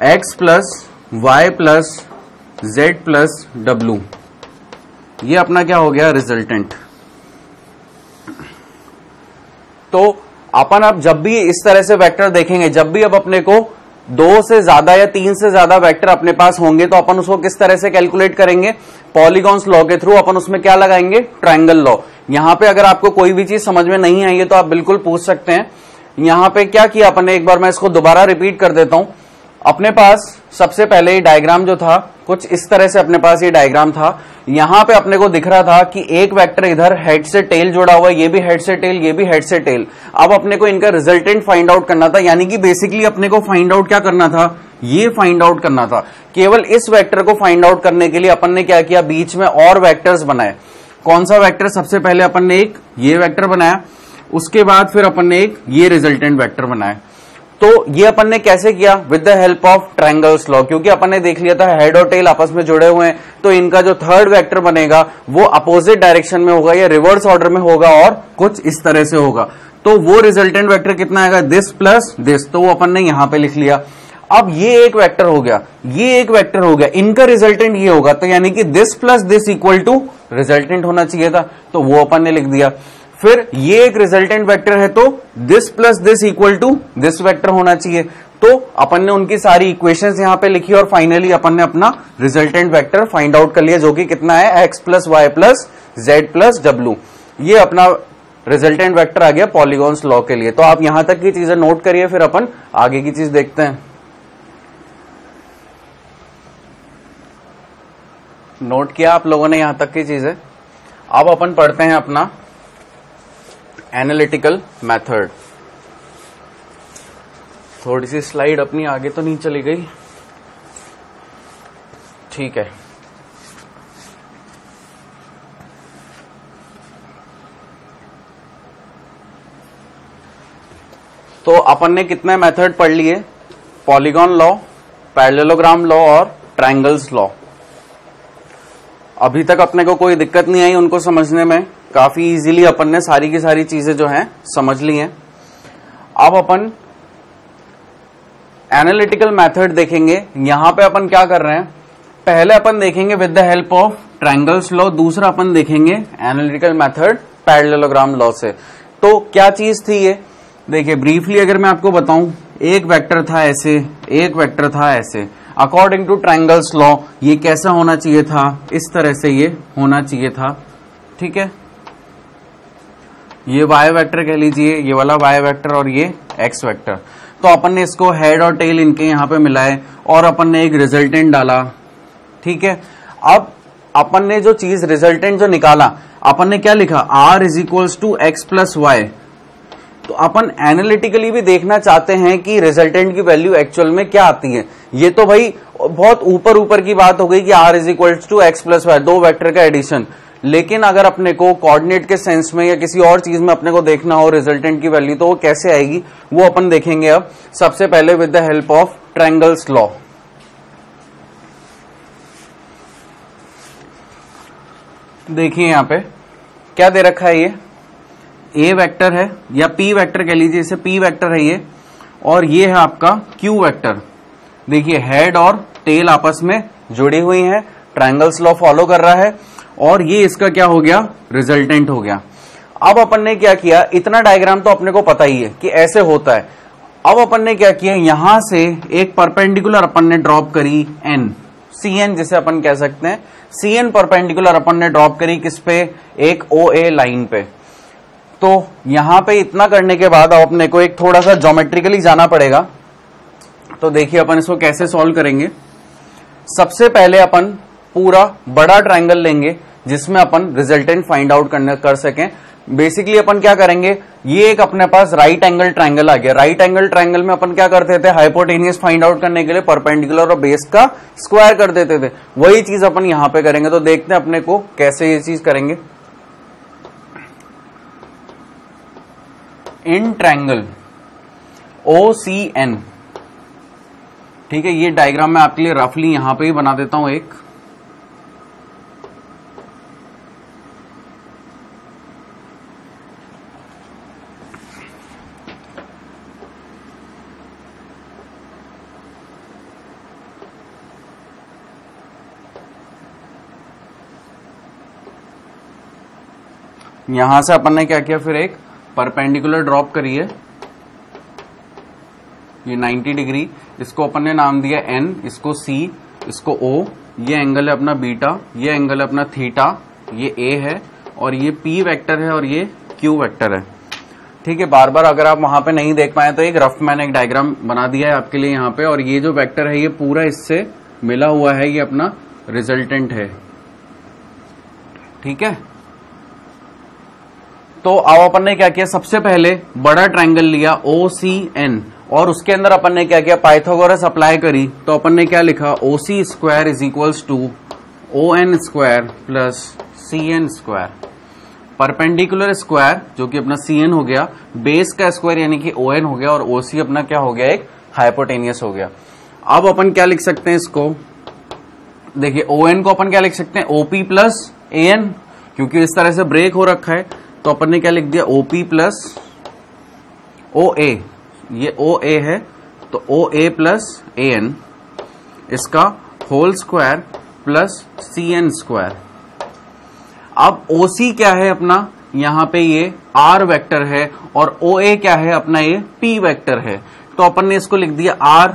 X plus Y plus Z plus W। ये अपना क्या हो गया? रिजल्टेंट। तो अपन अब जब भी इस तरह से वेक्टर देखेंगे, जब भी अब अपने को दो से ज्यादा या तीन से ज्यादा वेक्टर अपने पास होंगे, तो अपन उसको किस तरह से कैलकुलेट करेंगे? पॉलीगॉन्स लॉ के थ्रू। अपन उसमें क्या लगाएंगे? Triangle law. यहां पे अगर आपको कोई भी चीज समझ में नहीं आई है तो आप बिल्कुल पूछ सकते हैं। यहां पे क्या किया अपन ने, एक बार मैं इसको दोबारा रिपीट कर देता हूं। अपने पास सबसे पहले ये डायग्राम जो था कुछ इस तरह से अपने पास ये डायग्राम था। यहां पे अपने को दिख रहा था कि एक वेक्टर इधर हेड से टेल जुड़ा हुआ है, ये भी हेड से टेल, ये भी हेड से टेल। अब अपने को इनका रिजल्टेंट फाइंड आउट करना था, यानी कि बेसिकली अपने को फाइंड आउट क्या करना था? ये फाइंड आउट करना था। केवल इस वेक्टर को फाइंड आउट करने के लिए अपन ने क्या किया? बीच में और वेक्टर्स बनाए। कौन सा वेक्टर? सबसे पहले अपन ने एक ये वेक्टर बनाया, उसके बाद फिर अपन ने एक ये रिजल्टेंट वेक्टर बनाया। तो ये अपन ने कैसे किया? With the help of triangles law. क्योंकि अपन ने देख लिया था हेड और टेल आपस में जुड़े हुए हैं, तो इनका जो थर्ड वेक्टर बनेगा वो अपोजिट डायरेक्शन में होगा या रिवर्स ऑर्डर में होगा और कुछ इस तरह से होगा। तो वो रिजल्टेंट वेक्टर कितना आएगा? This plus this. तो वो अपन ने यहां पे लिख लिया। अब ये एक वेक्टर हो गया, ये एक वेक्टर हो गया, इनका रिजल्टेंट ये होगा, तो यानी कि this plus this equal to resultant होना चाहिए था, तो वो अपन ने लिख दिया। फिर ये एक रिजल्टेंट वेक्टर है, तो this plus this equal to this vector होना चाहिए। तो अपन ने उनकी सारी इक्वेशंस यहां पे लिखी और फाइनली अपन ने अपना रिजल्टेंट वेक्टर फाइंड आउट कर लिया, जो कि कितना है? x plus Y plus Z plus W. ये अपना रिजल्टेंट वेक्टर आ गया पॉलीगॉन्स लॉ के लिए। तो आप यहां तक की चीजें नोट करिए, फिर अपन आगे की चीज देखते हैं। नोट किया आप लोगों ने यहां तक की चीजें। अब अपन पढ़ते हैं अपना एनालिटिकल मेथड। थोड़ी सी स्लाइड अपनी आगे तो नहीं चली गई, ठीक है। तो अपन ने कितने मेथड पढ़ लिए? पॉलीगॉन लॉ, पैरेललोग्राम लॉ और ट्रायंगल्स लॉ। अभी तक अपने को कोई दिक्कत नहीं आई उनको समझने में, काफी इजीली अपन ने सारी की सारी चीजें जो हैं समझ ली हैं। अब अपन एनालिटिकल मेथड देखेंगे। यहां पे अपन क्या कर रहे हैं, पहले अपन देखेंगे with the help of triangles law, दूसरा अपन देखेंगे एनालिटिकल मेथड पैरेललोग्राम लॉ से। तो क्या चीज थी ये, देखिए ब्रीफली अगर मैं आपको बताऊं, एक वेक्टर था ऐसे, एक वेक्टर था ऐसे। अकॉर्डिंग टू ट्रायंगल्स लॉ ये कैसा होना चाहिए था, इस तरह से ये होना चाहिए था, ठीक है। ये वाई वेक्टर कह लीजिए, ये वाला वाई वेक्टर और ये एक्स वेक्टर। तो अपन ने इसको हेड और टेल इनके यहां पे मिलाए और अपन ने एक रिजल्टेंट डाला, ठीक है। अब अपन ने जो चीज रिजल्टेंट जो निकाला, अपन ने क्या लिखा, R is equals to X plus Y. तो अपन एनालिटिकली भी देखना चाहते हैं कि रिजल्टेंट की वैल्यू एक्चुअल में क्या आती है। ये तो भाई बहुत ऊपर ऊपर की बात हो गई कि R is equal to X plus Y, दो वेक्टर का एडिशन। लेकिन अगर अपने को कोऑर्डिनेट के सेंस में या किसी और चीज में अपने को देखना हो रिजल्टेंट की वैल्यू, तो वो कैसे आएगी वो अपन देखेंगे। अब सबसे पहले with the help of triangles law. देखिए यहां पे क्या दे रखा है, ये ए वेक्टर है या पी वेक्टर कह लीजिए, इसे पी वेक्टर है ये, और ये है आपका क्यू वेक्टर। देखिए हेड और टेल आपस में जुड़ी हुई हैं, ट्रायंगल्स लॉ फॉलो कर रहा है, और ये इसका क्या हो गया, रिजल्टेंट हो गया। अब अपन ने क्या किया, इतना डायग्राम तो अपने को पता ही है कि ऐसे होता है। अब अपन ने क्या किया, यहां से एक परपेंडिकुलर अपन ने ड्रॉप करी एन, सी एन जिसे अपन कह सकते हैं, सी एन परपेंडिकुलर अपन ने ड्रॉप करी किस पे, एक ओ ए लाइन पे। तो यहां पे इतना करने के बाद अब अपने को एक थोड़ा सा ज्योमेट्रिकली जाना पड़ेगा। तो देखिए अपन इसको कैसे सॉल्व करेंगे। सबसे पहले अपन पूरा बड़ा ट्रायंगल लेंगे जिसमें अपन रिजल्टेंट फाइंड आउट कर सकें। बेसिकली अपन क्या करेंगे, ये एक अपने पास राइट एंगल ट्रायंगल आ गया। राइट एंगल ट्रायंगल में अपन क्या करते थे, हाइपोटेनियस फाइंड आउट करने के लिए परपेंडिकुलर और बेस का स्क्वायर कर देते थे। वही चीज अपन यहां पे करेंगे। तो देखते हैं अपने को कैसे ये चीज करेंगे। इन ट्रायंगल OCN, ठीक है, ये डायग्राम मैं आपके लिए रफली यहां पे ही बना देता हूं एक। यहां से अपन ने क्या किया, फिर एक परपेंडिकुलर ड्रॉप करी है, ये 90 डिग्री, इसको अपन ने नाम दिया N, इसको C, इसको O, ये एंगल है अपना बीटा, ये एंगल है अपना थीटा, ये A है, और ये P वेक्टर है और ये Q वेक्टर है, ठीक है। बार बार अगर आप वहां पे नहीं देख पाए तो एक रफ मैंने एक डायग्राम बना दिया है आपके लिए यहां पे, और ये जो वेक्टर है ये पूरा इससे मिला हुआ है, ये अपना रिजल्टेंट है, ठीक है। तो अब अपन ने क्या किया, सबसे पहले बड़ा ट्रायंगल लिया OCN, और उसके अंदर अपन ने क्या किया, पाइथागोरस अप्लाई करी। तो अपन ने क्या लिखा, OC square is equals to ON square plus CN square. Perpendicular square जो कि अपना CN हो गया, बेस का स्क्वायर यानी कि ON हो गया, और OC अपना क्या हो गया, एक हाइपोटेनियस हो गया। अब अपन क्या लिख सकते हैं इसको, देखिए ON को अपन क्या लिख सकते हैं, OP प्लस AN, क्योंकि इस तरह से ब्रेक हो रखा है। तो अपन ने क्या लिख दिया, OP प्लस OA, ये OA है तो OA प्लस AN, इसका whole square plus CN square. अब OC क्या है अपना, यहां पे ये R वेक्टर है, और OA क्या है अपना, ये P वेक्टर है। तो अपन ने इसको लिख दिया R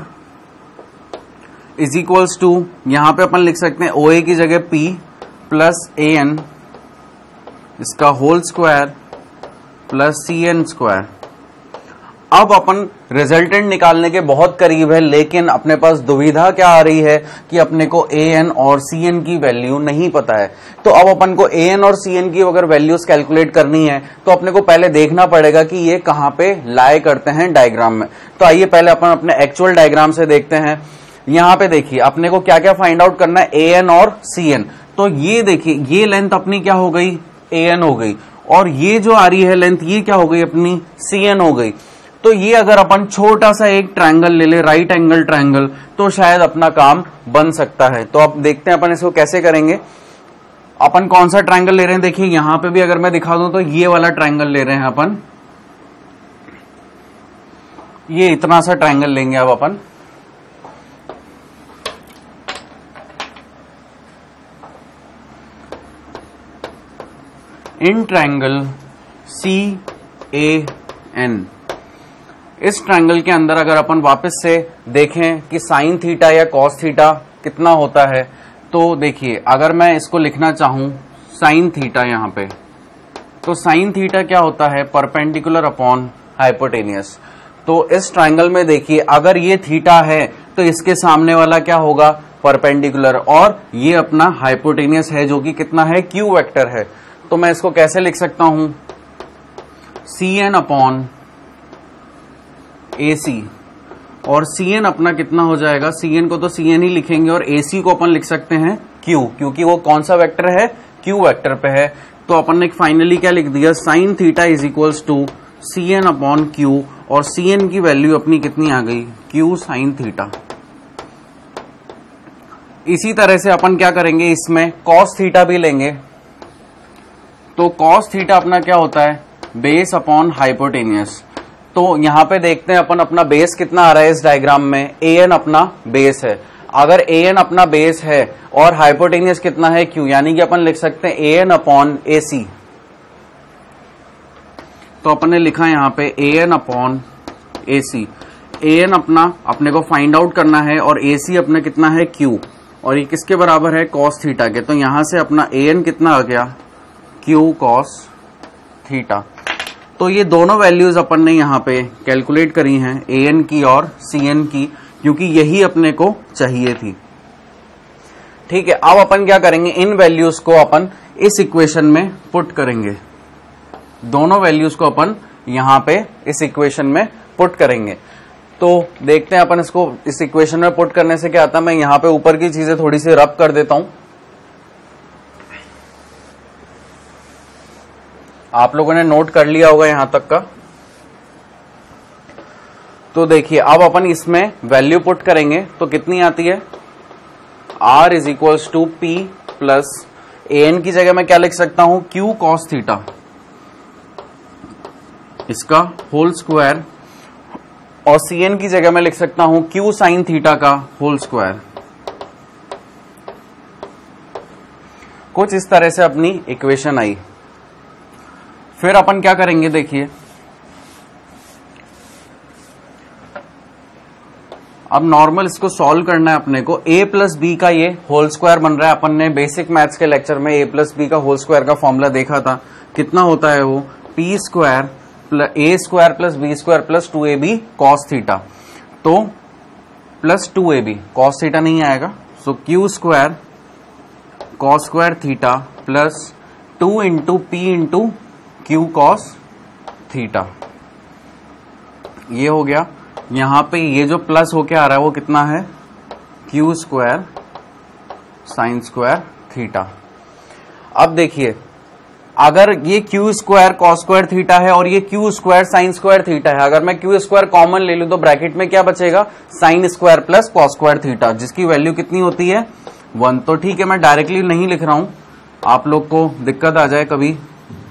इज इक्वल्स टू, यहां पे अपन लिख सकते हैं OA की जगह P प्लस AN, इसका होल स्क्वायर प्लस CN²। अब अपन रिजल्टेंट निकालने के बहुत करीब है, लेकिन अपने पास दुविधा क्या आ रही है कि अपने को AN और CN की वैल्यू नहीं पता है। तो अब अपन को AN और CN की अगर वैल्यूज कैलकुलेट करनी है तो अपने को पहले देखना पड़ेगा कि ये कहाँ पे लाए करते हैं डायग्राम में। तो आइए पहले अपन अपने एक्चुअल डायग्राम से देखते हैं। यहाँ पे देखिए अपने को क्या क्या फाइंड आउट करना है, AN और CN। तो ये देखिए ये लेंथ अपनी क्या हो गई, AN हो गई, और ये जो आ रही है लेंथ ये क्या हो गई अपनी, CN हो गई। तो ये अगर अपन छोटा सा एक ट्रायंगल ले ले, राइट एंगल ट्रायंगल, तो शायद अपना काम बन सकता है। तो अब देखते हैं अपन इसको कैसे करेंगे। अपन कौन सा ट्रायंगल ले रहे हैं, देखिए यहां पे भी अगर मैं दिखा दूं तो ये वाला ट्रायंगल ले रहे हैं अपन, ये इतना सा ट्रायंगल लेंगे अब अपन। इन ट्रायंगल CAN, इस ट्रायंगल के अंदर अगर अपन वापस से देखें कि साइन थीटा या कॉस थीटा कितना होता है, तो देखिए अगर मैं इसको लिखना चाहूं साइन थीटा यहां पे, तो साइन थीटा क्या होता है, परपेंडिकुलर अपॉन हाइपोटेनियस। तो इस ट्रायंगल में देखिए अगर ये थीटा है तो इसके सामने वाला क्या होगा, परपेंडिकुलर, और ये अपना हाइपोटेनियस है जो कि कितना है, Q वेक्टर है। तो मैं इसको कैसे लिख सकता हूं, CN अपॉन AC, और CN अपना कितना हो जाएगा, CN को तो CN ही लिखेंगे और AC को अपन लिख सकते हैं Q, क्योंकि वो कौन सा वेक्टर है, Q वेक्टर पे है। तो अपन ने फाइनली क्या लिख दिया, sine theta is equals to CN upon Q, और CN की वैल्यू अपनी कितनी आ गई, Q साइन थीटा। इसी तरह से अपन क्या करेंगे, इसमें कॉस थीटा भी लेंगे। तो कॉस थीटा अपना क्या होता है, बेस अपॉन हाइपोटेनियस। तो यहां पे देखते हैं अपन अपना बेस कितना आ रहा है इस डायग्राम में, AN अपना बेस है। अगर AN अपना बेस है और हाइपोटेनियस कितना है, Q, यानी कि अपन लिख सकते हैं AN अपॉन AC। तो अपन ने लिखा यहां पे AN अपॉन AC। AN अपना अपने को फाइंड आउट करना है और AC अपना कितना है, Q, और ये किसके बराबर है, कॉस थीटा के। तो यहां से अपना AN कितना आ गया, Q कॉस थीटा। तो ये दोनों वैल्यूज अपन ने यहाँ पे कैलकुलेट करी हैं, AN की और CN की, क्योंकि यही अपने को चाहिए थी। ठीक है, अब अपन क्या करेंगे, इन वैल्यूज को अपन इस इक्वेशन में पुट करेंगे। दोनों वैल्यूज को अपन यहाँ पे इस इक्वेशन में पुट करेंगे। तो देखते हैं अपन इसको इस इक्वेशन में पुट करने से क्या आता है। मैं यहाँ पे ऊपर की चीजें थोड़ी सी रब कर देता हूं। आप लोगों ने नोट कर लिया होगा यहां तक का। तो देखिए अब अपन इसमें वैल्यू पुट करेंगे तो कितनी आती है, R is equals to P plus AN की जगह मैं क्या लिख सकता हूं, Q कॉस थीटा, इसका होल स्क्वायर, और CN की जगह मैं लिख सकता हूं Q साइन थीटा का होल स्क्वायर। कुछ इस तरह से अपनी इक्वेशन आई। फिर अपन क्या करेंगे, देखिए अब नॉर्मल इसको सॉल्व करना है अपने को। A प्लस बी का ये होल स्क्वायर बन रहा है। अपन ने बेसिक मैथ्स के लेक्चर में A प्लस बी का होल स्क्वायर का फॉर्मूला देखा था, कितना होता है वो, P square A square plus B square plus 2AB cos theta. तो प्लस 2AB कॉस थीटा नहीं आएगा, सो Q square cos square theta plus 2 into P into Q cos theta. ये हो गया। यहां पे ये जो प्लस होके आ रहा है वो कितना है, Q square sine square theta. अब देखिए अगर ये Q square cos square theta है और ये Q square sine square theta है, अगर मैं Q स्क्वायर कॉमन ले लूं तो ब्रैकेट में क्या बचेगा, sine square plus cos square theta, जिसकी वैल्यू कितनी होती है, 1। तो ठीक है, मैं डायरेक्टली नहीं लिख रहा हूं, आप लोग को दिक्कत आ जाए कभी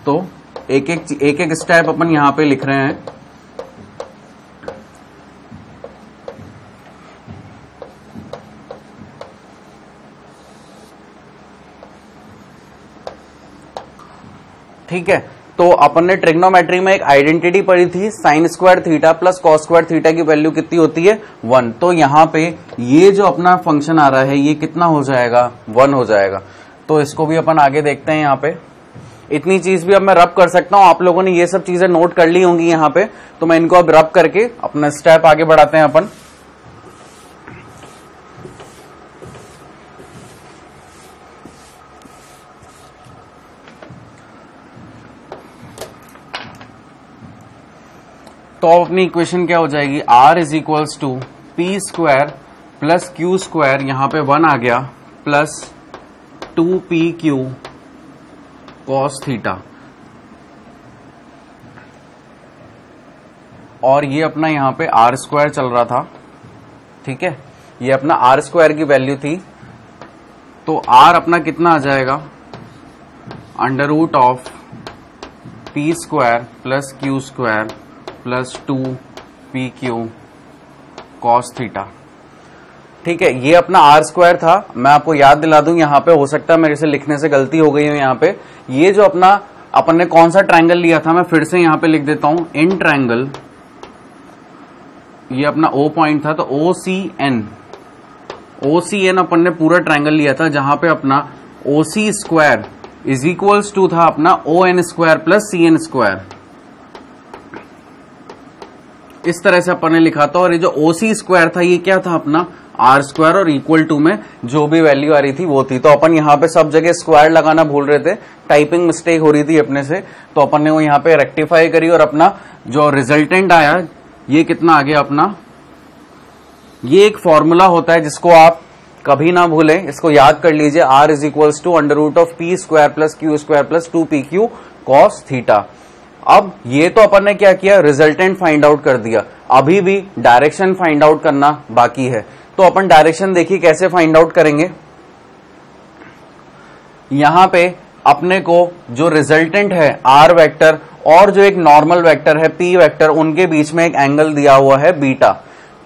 तो एक एक स्टेप अपन यहां पे लिख रहे हैं। ठीक है, तो अपन ने ट्रिग्नोमेट्री में एक आइडेंटिटी पढ़ी थी, sign square theta plus cos square theta की वैल्यू कितनी होती है, 1। तो यहां पे ये जो अपना फंक्शन आ रहा है ये कितना हो जाएगा, 1 हो जाएगा। तो इसको भी अपन आगे देखते हैं। यहाँ पे इतनी चीज भी अब मैं रब कर सकता हूं। आप लोगों ने ये सब चीजें नोट कर ली होंगी यहां पे, तो मैं इनको अब रब करके अपना स्टेप आगे बढ़ाते हैं अपन। तो अपनी इक्वेशन क्या हो जाएगी, r is equals to P square plus Q square, यहां पे 1 आ गया, प्लस 2pq कॉस थीटा। और ये अपना यहां पे r स्क्वायर चल रहा था, ठीक है, ये अपना r स्क्वायर की वैल्यू थी। तो r अपना कितना आ जाएगा, under root of P square plus Q square plus 2pq cos theta. ठीक है, ये अपना r स्क्वायर था। मैं आपको याद दिला दूं, यहां पे हो सकता है मेरे से लिखने से गलती हो गई है यहां पे। ये जो अपना अपन ने कौन सा ट्रायंगल लिया था, मैं फिर से यहां पे लिख देता हूं, इन ट्रायंगल, ये अपना O पॉइंट था, तो OCN अपन ने पूरा ट्रायंगल लिया था, जहां पे अपना OC square is equals to था अपना ON square plus CN square. इस तरह से अपन ने लिखा था। और ये जो OC स्क्वायर था, ये क्या था अपना R स्क्वायर, और इक्वल टू में जो भी वैल्यू आ रही थी वो थी। तो अपन यहाँ पे सब जगह स्क्वायर लगाना भूल रहे थे, टाइपिंग मिस्टेक हो रही थी अपने से, तो अपन ने वो यहाँ पे रेक्टिफाई करी। और अपना जो रिजल्टेंट आया, ये कितना आ गया अपना, ये एक फॉर्मूला होता है जिसको आप कभी ना भूलें, इसको याद कर लीजिए, R is equals to under root of P square plus Q square plus 2pq cos theta. अब ये तो अपन ने क्या किया, रिजल्टेंट फाइंड आउट कर दिया, अभी भी डायरेक्शन फाइंड आउट करना बाकी है। तो अपन डायरेक्शन देखिए कैसे फाइंड आउट करेंगे। यहां पे अपने को जो रिजल्टेंट है r वेक्टर और जो एक नॉर्मल वेक्टर है p वेक्टर, उनके बीच में एक एंगल दिया हुआ है बीटा।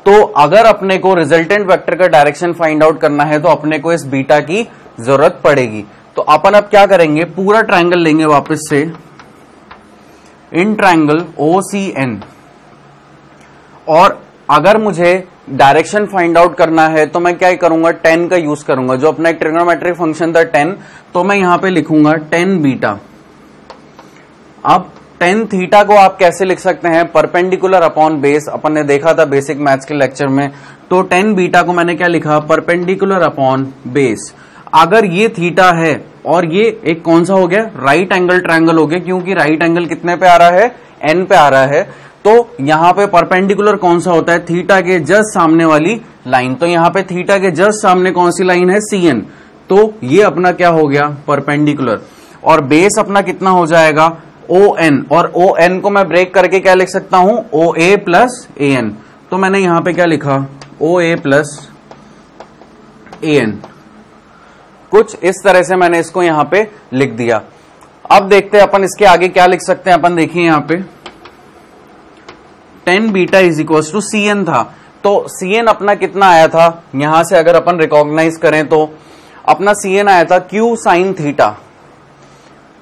तो अगर अपने को रिजल्टेंट वेक्टर का डायरेक्शन फाइंड आउट करना है तो अपने को इस बीटा की जरूरत पड़ेगी। तो अपन अब क्या करेंगे, पूरा ट्रायंगल लेंगे वापस से, इन ट्रायंगल OCN, और अगर मुझे डायरेक्शन फाइंड आउट करना है तो मैं क्या करूंगा, 10 का यूज करूंगा, जो अपना एक ट्रिग्नोमेट्रिक फंक्शन था 10, तो मैं यहां पे लिखूंगा 10 बीटा। अब 10 थीटा को आप कैसे लिख सकते हैं, परपेंडिकुलर अपॉन बेस, अपन ने देखा था बेसिक मैथ्स के लेक्चर में। तो 10 बीटा को मैंने क्या लिखा, परपेंडिकुलर अपॉन बेस। अगर ये थीटा है और ये एक कौन सा हो गया, राइट एंगल ट्रायंगल हो गया, क्योंकि राइट एंगल कितने पे आ रहा है, n पे आ रहा है। तो यहां पे परपेंडिकुलर कौन सा होता है, थीटा के जस्ट सामने वाली लाइन। तो यहां पे थीटा के जस्ट सामने कौन सी लाइन है, CN। तो ये अपना क्या हो गया, परपेंडिकुलर। और बेस अपना कितना हो जाएगा, ON, और ON को मैं ब्रेक करके क्या लिख सकता हूं, OA प्लस AN। तो मैंने यहां पे क्या लिखा, OA प्लस AN। कुछ इस तरह से मैंने इसको यहां पे लिख दिया। अब देखते हैं अपन इसके आगे क्या लिख सकते हैं। अपन देखिए यहां पे 10 beta is equal to CN था, तो CN अपना कितना आया था, यहां से अगर अपन रिकॉग्नाइज करें तो अपना CN आया था Q साइन थीटा।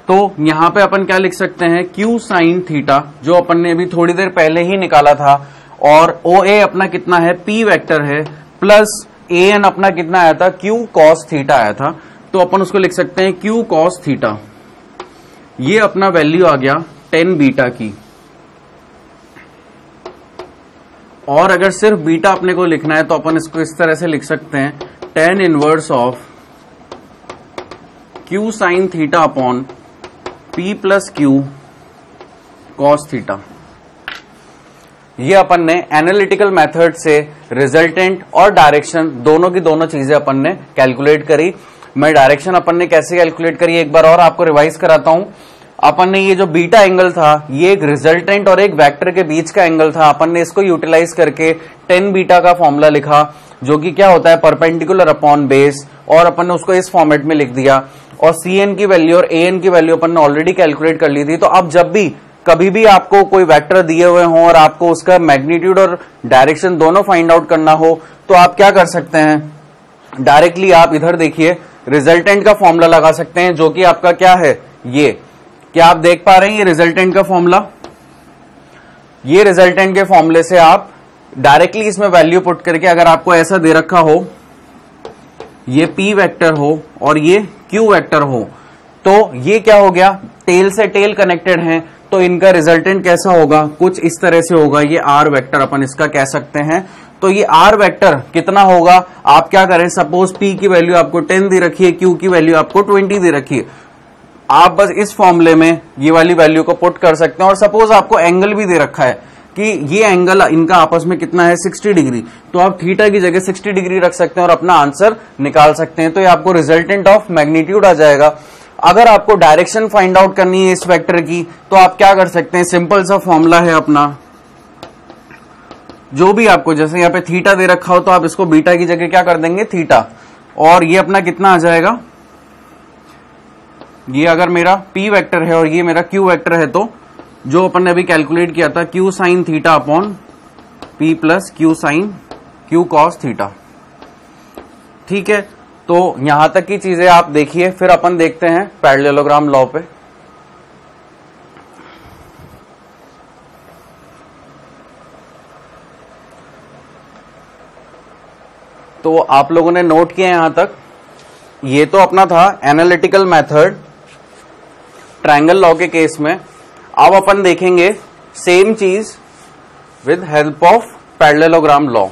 तो यहां पे अपन क्या लिख सकते हैं, Q साइन थीटा, जो अपन ने अभी थोड़ी देर पहले ही निकाला था। और OA अपना कितना है, P वेक्टर है, प्लस AN अपना कितना आया था, Q cos थीटा आया था। तो अपन उसको लिख सकते हैं Q cos थीटा। ये अपना वैल्यू आ गया 10 बीटा की। और अगर सिर्फ बीटा अपने को लिखना है तो अपन इसको इस तरह से लिख सकते हैं, tan inverse of Q sine theta upon P plus Q cos theta. ये अपन ने एनालिटिकल मेथड से रिजल्टेंट और डायरेक्शन दोनों की दोनों चीजें अपन ने कैलकुलेट करी। मैं डायरेक्शन अपन ने कैसे कैलकुलेट करी एक बार और आपको रिवाइज कराता हूं। अपन ने ये जो बीटा एंगल था, ये एक रिजल्टेंट और एक वेक्टर के बीच का एंगल था। अपन ने इसको यूटिलाइज करके 10 बीटा का फॉर्मूला लिखा, जो कि क्या होता है, परपेंडिकुलर अपॉन बेस, और अपन ने उसको इस फॉर्मेट में लिख दिया। और CN की वैल्यू और AN की वैल्यू अपन ने ऑलरेडी कैलकुलेट कर ली थी। तो अब जब भी कभी भी आपको कोई वेक्टर दिए हुए हो और आपको उसका मैग्नीट्यूड और डायरेक्शन दोनों फाइंड आउट करना हो, तो आप क्या कर सकते हैं, डायरेक्टली आप इधर देखिए रिजल्टेंट का फॉर्मूला लगा सकते हैं, जो कि आपका क्या है, ये क्या आप देख पा रहे हैं, ये रिजल्टेंट का फॉर्मूला। ये रिजल्टेंट के फॉर्मूले से आप डायरेक्टली इसमें वैल्यू पुट करके, अगर आपको ऐसा दे रखा हो, ये P वेक्टर हो और ये Q वेक्टर हो, तो ये क्या हो गया, टेल से टेल कनेक्टेड है, तो इनका रिजल्टेंट कैसा होगा, कुछ इस तरह से होगा। ये आर वेक्टर अपन इसका कह सकते हैं। तो ये आर वेक्टर कितना होगा, आप क्या करें, सपोज पी की वैल्यू आपको 10 दे रखी है, क्यू की वैल्यू आपको 20 दे रखी है, आप बस इस फॉर्मूले में ये वाली वैल्यू को पुट कर सकते हैं। और सपोज आपको एंगल भी दे रखा है कि ये एंगल इनका आपस में कितना है, 60 डिग्री, तो आप थीटा की जगह 60 डिग्री रख सकते हैं और अपना आंसर निकाल सकते हैं। तो ये आपको रिजल्टेंट ऑफ मैग्नीट्यूड आ जाएगा। अगर आपको डायरेक्शन फाइंड आउट करनी है इस वेक्टर की, तो आप क्या कर सकते हैं, सिंपल सा फॉर्मूला है अपना, जो भी आपको, जैसे यहाँ पे थीटा दे रखा हो तो आप इसको बीटा की जगह क्या कर देंगे, थीटा, और ये अपना कितना आ जाएगा, ये अगर मेरा p वेक्टर है और ये मेरा q वेक्टर है, तो जो अपन ने अभी कैलकुलेट किया था q sine theta upon p plus q sine q cos theta. ठीक है, तो यहां तक की चीजें आप देखिए, फिर अपन देखते हैं पैरेललोग्राम लॉ पे। तो आप लोगों ने नोट किया यहां तक, ये तो अपना था एनालिटिकल मेथड ट्रायंगल लॉ के केस में। अब अपन देखेंगे सेम चीज with help of parallelogram law.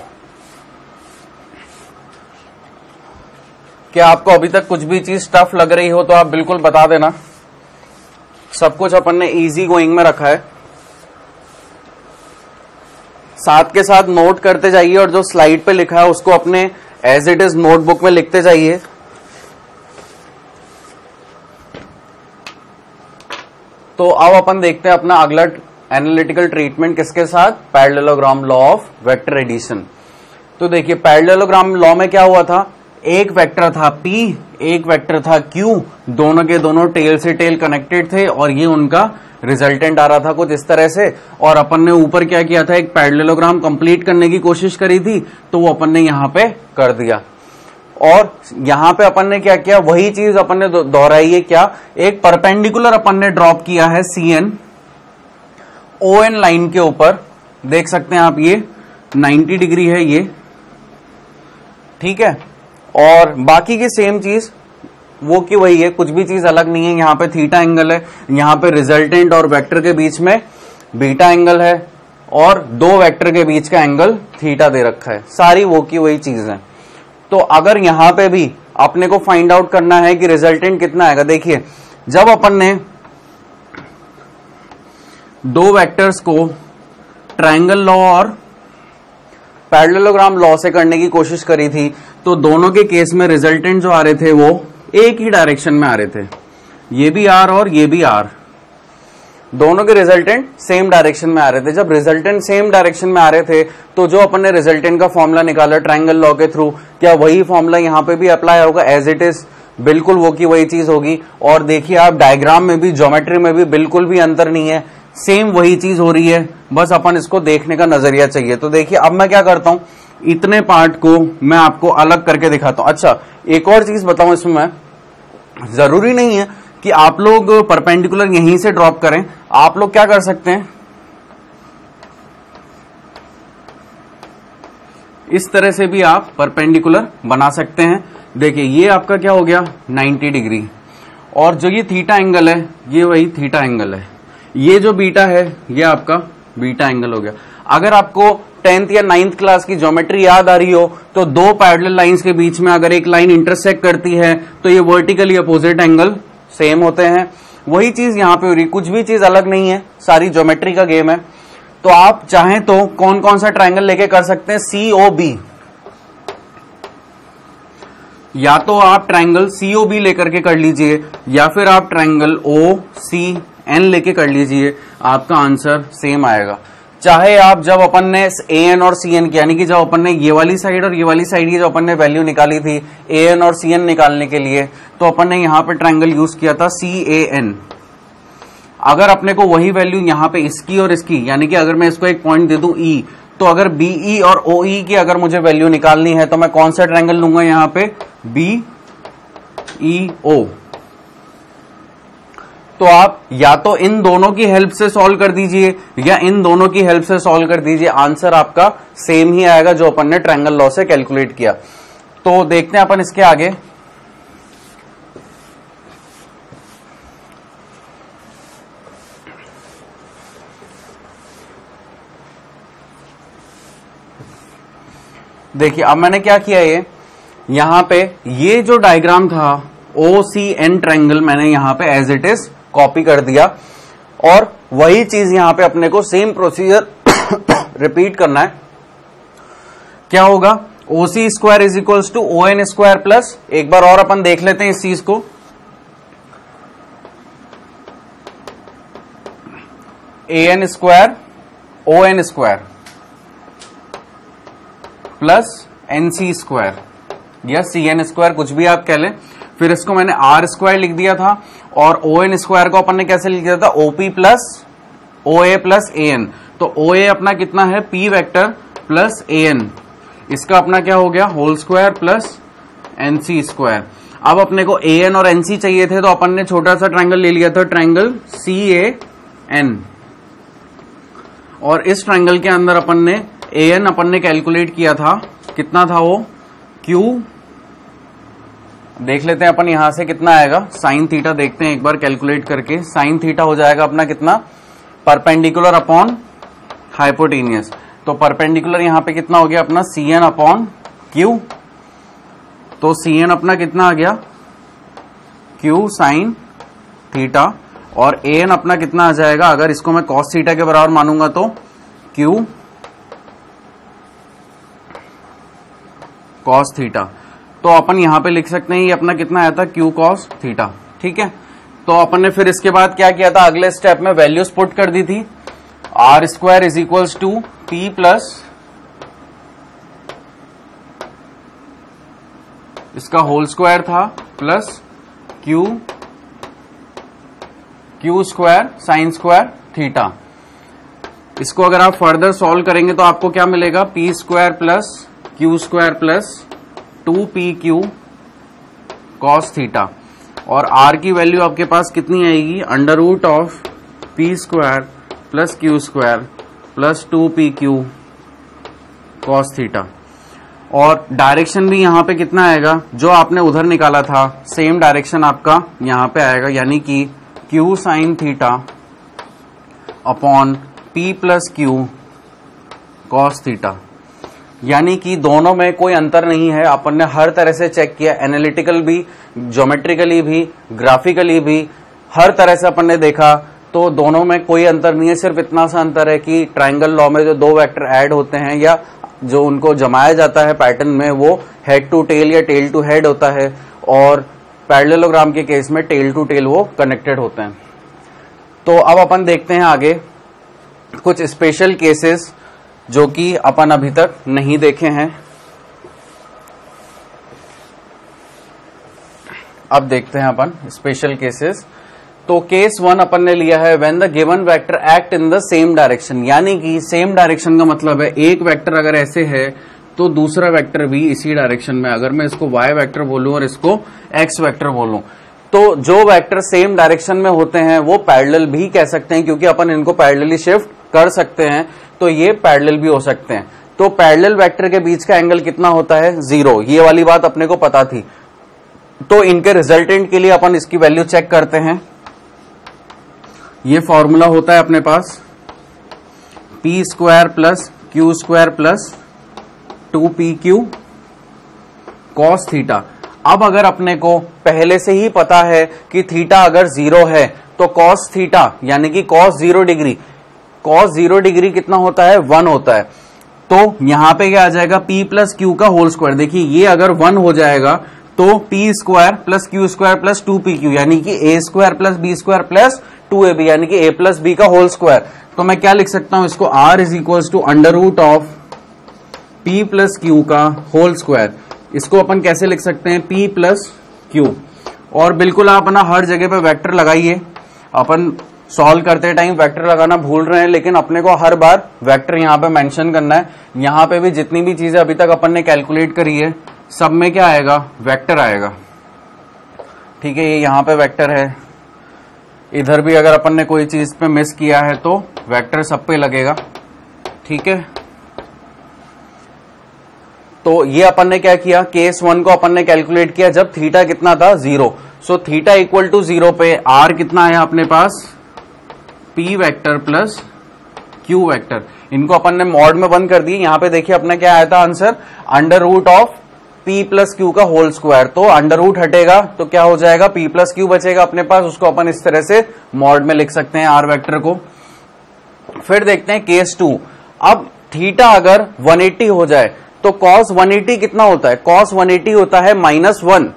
क्या आपको अभी तक कुछ भी चीज टफ लग रही हो तो आप बिल्कुल बता देना, सब कुछ अपन ने इजी गोइंग में रखा है। साथ के साथ नोट करते जाइए और जो स्लाइड पे लिखा है उसको अपने एज इट इज नोटबुक में लिखते जाइए। तो अब अपन देखते हैं अपना अगला एनालिटिकल ट्रीटमेंट किसके साथ, parallelogram law of vector addition. तो देखिए पैरेललोग्राम लॉ में क्या हुआ था, एक वेक्टर था P, एक वेक्टर था Q, दोनों के दोनों टेल से टेल कनेक्टेड थे और ये उनका रिजल्टेंट आ रहा था कुछ इस तरह से। और अपन ने ऊपर क्या किया था, एक पैरेललोग्राम कंप्लीट करने की कोशिश करी थी, तो वो अपन ने यहां पे कर दिया। और यहां पे अपन ने क्या किया, वही चीज अपन ने दोहराई है, क्या, एक परपेंडिकुलर अपन ने ड्रॉप किया है CN ON लाइन के ऊपर, देख सकते हैं आप, ये 90 डिग्री है ये, ठीक है। और बाकी की सेम चीज वो की वही है, कुछ भी चीज अलग नहीं है। यहाँ पे थीटा एंगल है, यहाँ पे रिजल्टेंट और वेक्टर के बीच में बीटा एंगल है, और दो वेक्टर के बीच का एंगल थीटा दे रखा है, सारी वो की वही चीज है। तो अगर यहां पे भी अपने को फाइंड आउट करना है कि रिजल्टेंट कितना आएगा, देखिए जब अपन ने दो वेक्टर्स को ट्रायंगल लॉ और पैरेललोग्राम लॉ से करने की कोशिश करी थी, तो दोनों के केस में रिजल्टेंट जो आ रहे थे वो एक ही डायरेक्शन में आ रहे थे, ये भी R और ये भी R, दोनों के रिजल्टेंट सेम डायरेक्शन में आ रहे थे। जब रिजल्टेंट सेम डायरेक्शन में आ रहे थे, तो जो अपन ने रिजल्टेंट का फॉर्मूला निकाला ट्रायंगल लॉ के थ्रू, क्या वही फॉर्मूला यहां पे भी अप्लाई होगा, एज इट इज, बिल्कुल वो की वही चीज होगी। और देखिए आप डायग्राम में भी, ज्योमेट्री में भी बिल्कुल भी अंतर नहीं है, सेम वही चीज हो रही है, बस अपन इसको देखने का नजरिया चाहिए। तो देखिए अब मैं क्या करता हूं, इतने पार्ट को मैं आपको अलग करके दिखाता हूं। अच्छा, एक और चीज बताऊं इसमें, मैं, जरूरी नहीं है कि आप लोग परपेंडिकुलर यहीं से ड्रॉप करें, आप लोग क्या कर सकते हैं, इस तरह से भी आप परपेंडिकुलर बना सकते हैं। देखिए ये आपका क्या हो गया, 90 डिग्री, और जो ये थीटा एंगल है ये वही थीटा एंगल है, ये जो बीटा है ये आपका बीटा एंगल हो गया। अगर आपको 10th या 9th क्लास की ज्योमेट्री याद आ रही हो, तो दो पैरेलल लाइंस के बीच में अगर एक लाइन इंटरसेक्ट करती है तो ये वर्टिकली अपोजिट एंगल सेम होते हैं। वही चीज यहां पे हो रही, कुछ भी चीज अलग नहीं है, सारी ज्योमेट्री का गेम है। तो आप चाहें तो कौन कौन सा ट्रायंगल लेके कर सकते हैं, COB, या तो आप ट्रायंगल COB लेकर के कर लीजिए, या फिर आप ट्रायंगल OCN लेके कर लीजिए, आपका आंसर सेम आएगा। चाहे आप, जब अपन ने AN और CN की, यानी कि जब अपन ने ये वाली साइड और ये वाली साइड की जो अपन ने वैल्यू निकाली थी AN और CN निकालने के लिए, तो अपन ने यहां पे ट्रायंगल यूज किया था CAN। अगर अपने को वही वैल्यू यहां पे इसकी और इसकी, यानी कि अगर मैं इसको एक पॉइंट दे दूं E, तो अगर BE और OE की अगर मुझे वैल्यू निकालनी है तो मैं कौन सा ट्रायंगल लूंगा यहां पे, BEO। तो आप या तो इन दोनों की हेल्प से सॉल्व कर दीजिए या इन दोनों की हेल्प से सॉल्व कर दीजिए, आंसर आपका सेम ही आएगा जो अपन ने ट्रायंगल लॉ से कैलकुलेट किया। तो देखते हैं अपन इसके आगे। देखिए अब मैंने क्या किया, ये यहां पे ये जो डायग्राम था OCN ट्रायंगल मैंने यहां पे एज इट इज कॉपी कर दिया, और वही चीज यहां पे अपने को सेम प्रोसीजर रिपीट करना है। क्या होगा, OC square is equals to ON square plus, एक बार और अपन देख लेते हैं इस चीज को, AN square ON square plus NC square या CN स्क्वायर, कुछ भी आप कह लें। फिर इसको मैंने R स्क्वायर लिख दिया था, और ON स्क्वायर को अपन ने कैसे लिख दिया था, OP plus OA plus AN। तो OA अपना कितना है, P वेक्टर प्लस AN, इसका अपना क्या हो गया, whole square plus NC square. अब अपने को AN और NC चाहिए थे, तो अपन ने छोटा सा ट्रायंगल ले लिया था, ट्रायंगल CAN, और इस ट्रायंगल के अंदर अपन ने AN अपन ने कैलकुलेट किया था, कितना था वो, Q, देख लेते हैं अपन यहां से कितना आएगा, साइन थीटा देखते हैं एक बार कैलकुलेट करके। साइन थीटा हो जाएगा अपना कितना, परपेंडिकुलर अपॉन हाइपोटेनियस, तो परपेंडिकुलर यहां पे कितना हो गया अपना, CN अपॉन Q, तो CN अपना कितना आ गया, Q साइन थीटा, और AN अपना कितना आ जाएगा, अगर इसको मैं कॉस थीटा के बराबर मानूंगा तो Q कॉस थीटा। तो अपन यहां पे लिख सकते हैं ये अपना कितना आया था, Q कॉस थीटा। ठीक है, तो अपन ने फिर इसके बाद क्या किया था, अगले स्टेप में वैल्यूज पुट कर दी थी, R square is equals to P plus इसका होल स्क्वायर था plus Q square sine square theta. इसको अगर आप फर्दर सॉल्व करेंगे तो आपको क्या मिलेगा, P square plus Q square plus 2PQ cos theta, और R की वैल्यू आपके पास कितनी आएगी, under root of P square plus Q square plus 2PQ cos theta. और डायरेक्शन भी यहां पे कितना आएगा, जो आपने उधर निकाला था सेम डायरेक्शन आपका यहां पे आएगा, यानी कि Q sine theta upon P plus Q cos theta. यानी कि दोनों में कोई अंतर नहीं है, अपन ने हर तरह से चेक किया, एनालिटिकल भी, ज्योमेट्रिकली भी, ग्राफिकली भी, हर तरह से अपन ने देखा, तो दोनों में कोई अंतर नहीं है। सिर्फ इतना सा अंतर है कि ट्रायंगल लॉ में जो दो वेक्टर ऐड होते हैं या जो उनको जमाया जाता है पैटर्न में, वो हेड टू टेल या टेल टू हेड होता है, और पैरेललोग्राम के केस में टेल टू टेल वो कनेक्टेड होते हैं। तो अब अपन देखते हैं आगे कुछ स्पेशल केसेस जो कि अपन अभी तक नहीं देखे हैं। अब देखते हैं अपन स्पेशल केसेस। तो केस 1 अपन ने लिया है, when the given vector act in the same direction, यानी कि सेम डायरेक्शन का मतलब है एक वेक्टर अगर ऐसे है तो दूसरा वेक्टर भी इसी डायरेक्शन में, अगर मैं इसको y वेक्टर बोलूं और इसको x वेक्टर बोलूं, तो जो वेक्टर सेम डायरेक्शन में होते हैं वो पैरेलल भी कह सकते हैं, क्योंकि अपन इनको पैरेलली शिफ्ट कर सकते हैं, तो ये पैरेलल भी हो सकते हैं। तो पैरेलल वेक्टर के बीच का एंगल कितना होता है, 0, ये वाली बात अपने को पता थी। तो इनके रिजल्टेंट के लिए अपन इसकी वैल्यू चेक करते हैं। ये फॉर्मूला होता है अपने पास P square plus Q square plus 2PQ cos theta. अब अगर अपने को पहले से ही पता है कि थीटा अगर 0 है तो कॉस थीटा यानी कि कॉस 0 डिग्री, कॉस 0 डिग्री कितना होता है, 1 होता है। तो यहां पे क्या आ जाएगा, P प्लस Q का होल स्क्वायर। देखिए ये अगर 1 हो जाएगा तो P square plus Q square plus 2PQ यानी कि A square plus B square plus 2AB यानी कि A प्लस B का होल स्क्वायर। तो मैं क्या लिख सकता हूं इसको, R is equal to under root of P plus Q का होल स्क्वायर। इसको अपन कैसे लिख सकते हैं, P प्लस Q। और बिल्कुल आप ना हर जगह पे वेक्टर लगाइए, अपन सॉल्व करते टाइम वेक्टर लगाना भूल रहे हैं, लेकिन अपने को हर बार वेक्टर यहाँ पे मेंशन करना है। यहाँ पे भी जितनी भी चीजें अभी तक अपन ने कैलकुलेट करी है सब में क्या आएगा, वेक्टर आएगा। ठीक है, ये यहाँ पे वेक्टर है, इधर भी अगर अपन ने कोई चीज पे मिस किया है तो वेक्टर सब पे लगेगा। ठीक है, तो ये अपन ने क्या किया, केस 1 को अपन ने कैलकुलेट किया जब थीटा कितना था, 0। सो थीटा इक्वल टू 0 पे R कितना आया अपने पास, P vector plus Q vector, इनको अपन ने मॉड में बंद कर दिए। यहां पे देखिए अपना क्या आया था answer, under root of p plus Q का होल स्क्वायर। तो अंडर रूट हटेगा तो क्या हो जाएगा, p प्लस क्यू बचेगा अपने पास, उसको अपन इस तरह से मॉड में लिख सकते हैं आर वेक्टर को। फिर देखते हैं केस 2। अब थीटा अगर 180 हो जाए तो कॉस 180 कितना होता है, कॉस 180 होता है -1।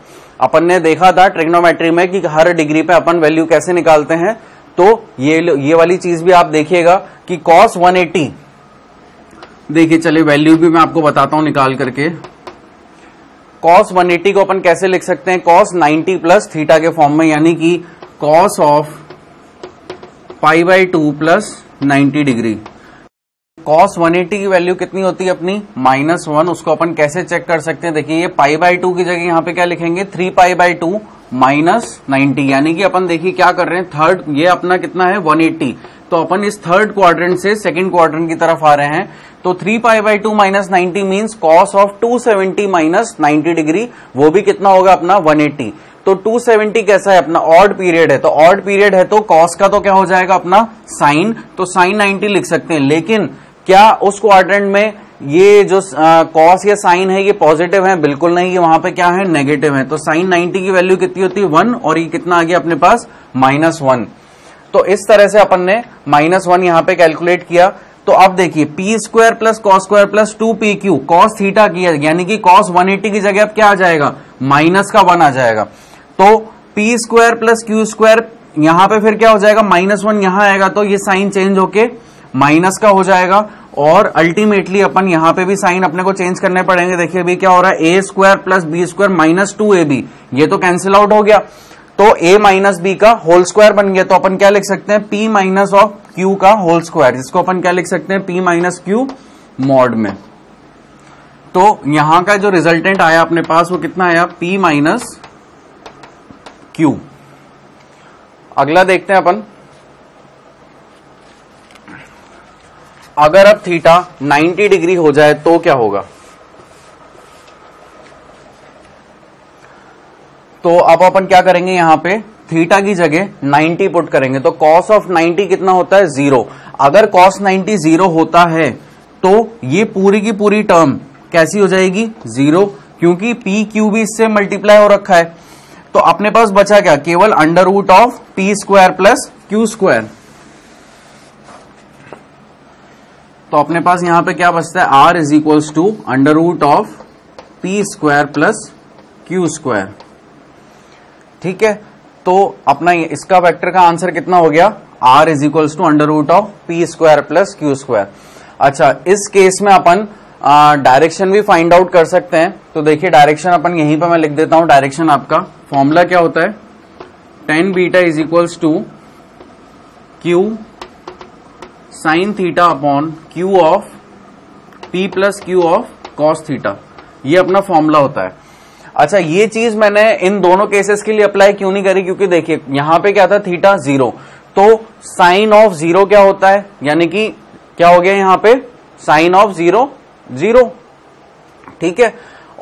अपन ने देखा था ट्रिग्नोमेट्री में कि हर डिग्री पे अपन वैल्यू कैसे निकालते हैं, तो ये वाली चीज भी आप देखिएगा कि कॉस 180, देखिए चलिए वैल्यू भी मैं आपको बताता हूं निकाल करके। कॉस 180 को अपन कैसे लिख सकते हैं, कॉस 90 प्लस थीटा के फॉर्म में, यानी कि cos of π/2 plus 90 degree. Cos 180 की वैल्यू कितनी होती है अपनी, -1। उसको अपन कैसे चेक कर सकते हैं, देखिए ये π/2 की जगह यहां पे क्या लिखेंगे, 3π/2 -90, यानी कि अपन देखिए क्या कर रहे हैं, थर्ड, ये अपना कितना है 180, तो अपन इस थर्ड क्वाड्रेंट से सेकंड क्वाड्रेंट की तरफ आ रहे हैं। तो 3π/2 -90 मीन्स कॉस ऑफ 270 -90 डिग्री, वो भी कितना होगा अपना 180। तो 270 कैसा है अपना, ऑड पीरियड है, तो ऑड पीरियड है तो कॉस का तो क्या हो जाएगा अपना साइन, तो साइन 90 लिख सकते हैं। लेकिन क्या उस क्वाड्रेंट में ये जो कॉस या साइन है ये पॉजिटिव है, बिल्कुल नहीं, ये वहां पे क्या है नेगेटिव है। तो साइन 90 की वैल्यू कितनी होती है 1, और ये कितना आ गया अपने पास -1। तो इस तरह से अपन ने -1 यहां पे कैलकुलेट किया। तो अब देखिए P square plus cos square plus 2pq cos theta की, यानी कि कॉस 180 की जगह अब क्या आ जाएगा, -1 आ जाएगा। तो P square plus Q square, यहां पे फिर क्या हो जाएगा, -1 यहां आएगा तो ये साइन चेंज होके माइनस का हो जाएगा, और अल्टीमेटली अपन यहां पे भी साइन अपने को चेंज करने पड़ेंगे। देखिए अभी क्या हो रहा है, a square plus B square -2ab, ये तो कैंसिल आउट हो गया, तो a माइनस बी का होल स्क्वायर बन गया। तो अपन क्या लिख सकते हैं, p माइनस ऑफ q का होल स्क्वायर, जिसको अपन क्या लिख सकते हैं, p माइनस क्यू मॉड में। तो यहां का जो रिजल्टेंट आया अपने पास वो कितना आया, p माइनस क्यू। अगला देखते हैं अपन, अगर अब थीटा 90 डिग्री हो जाए तो क्या होगा। तो अब अपन क्या करेंगे, यहां पे थीटा की जगह 90 पुट करेंगे, तो कॉस ऑफ 90 कितना होता है 0। अगर कॉस 90 0 होता है तो ये पूरी की पूरी टर्म कैसी हो जाएगी 0, क्योंकि पी क्यू भी इससे मल्टीप्लाई हो रखा है। तो अपने पास बचा क्या, केवल under root of P square plus Q square. तो अपने पास यहां पे क्या बचता है, R is equals to under root of P square plus Q square. ठीक है, तो अपना इसका वेक्टर का आंसर कितना हो गया, R is equals to under root of P square plus Q square. अच्छा, इस केस में अपन डायरेक्शन भी फाइंड आउट कर सकते हैं। तो देखिए डायरेक्शन अपन यहीं पर मैं लिख देता हूं, डायरेक्शन आपका फॉर्मूला क्या होता है, tan beta is equals to Q sine theta upon Q of P plus Q of cos theta, ये अपना फॉर्मूला होता है। अच्छा, ये चीज मैंने इन दोनों केसेस के लिए अप्लाई क्यों नहीं करी, क्योंकि देखिए यहां पे क्या था थीटा 0, तो साइन ऑफ 0 क्या होता है, यानी कि क्या हो गया यहां पे साइन ऑफ 0 0, ठीक है।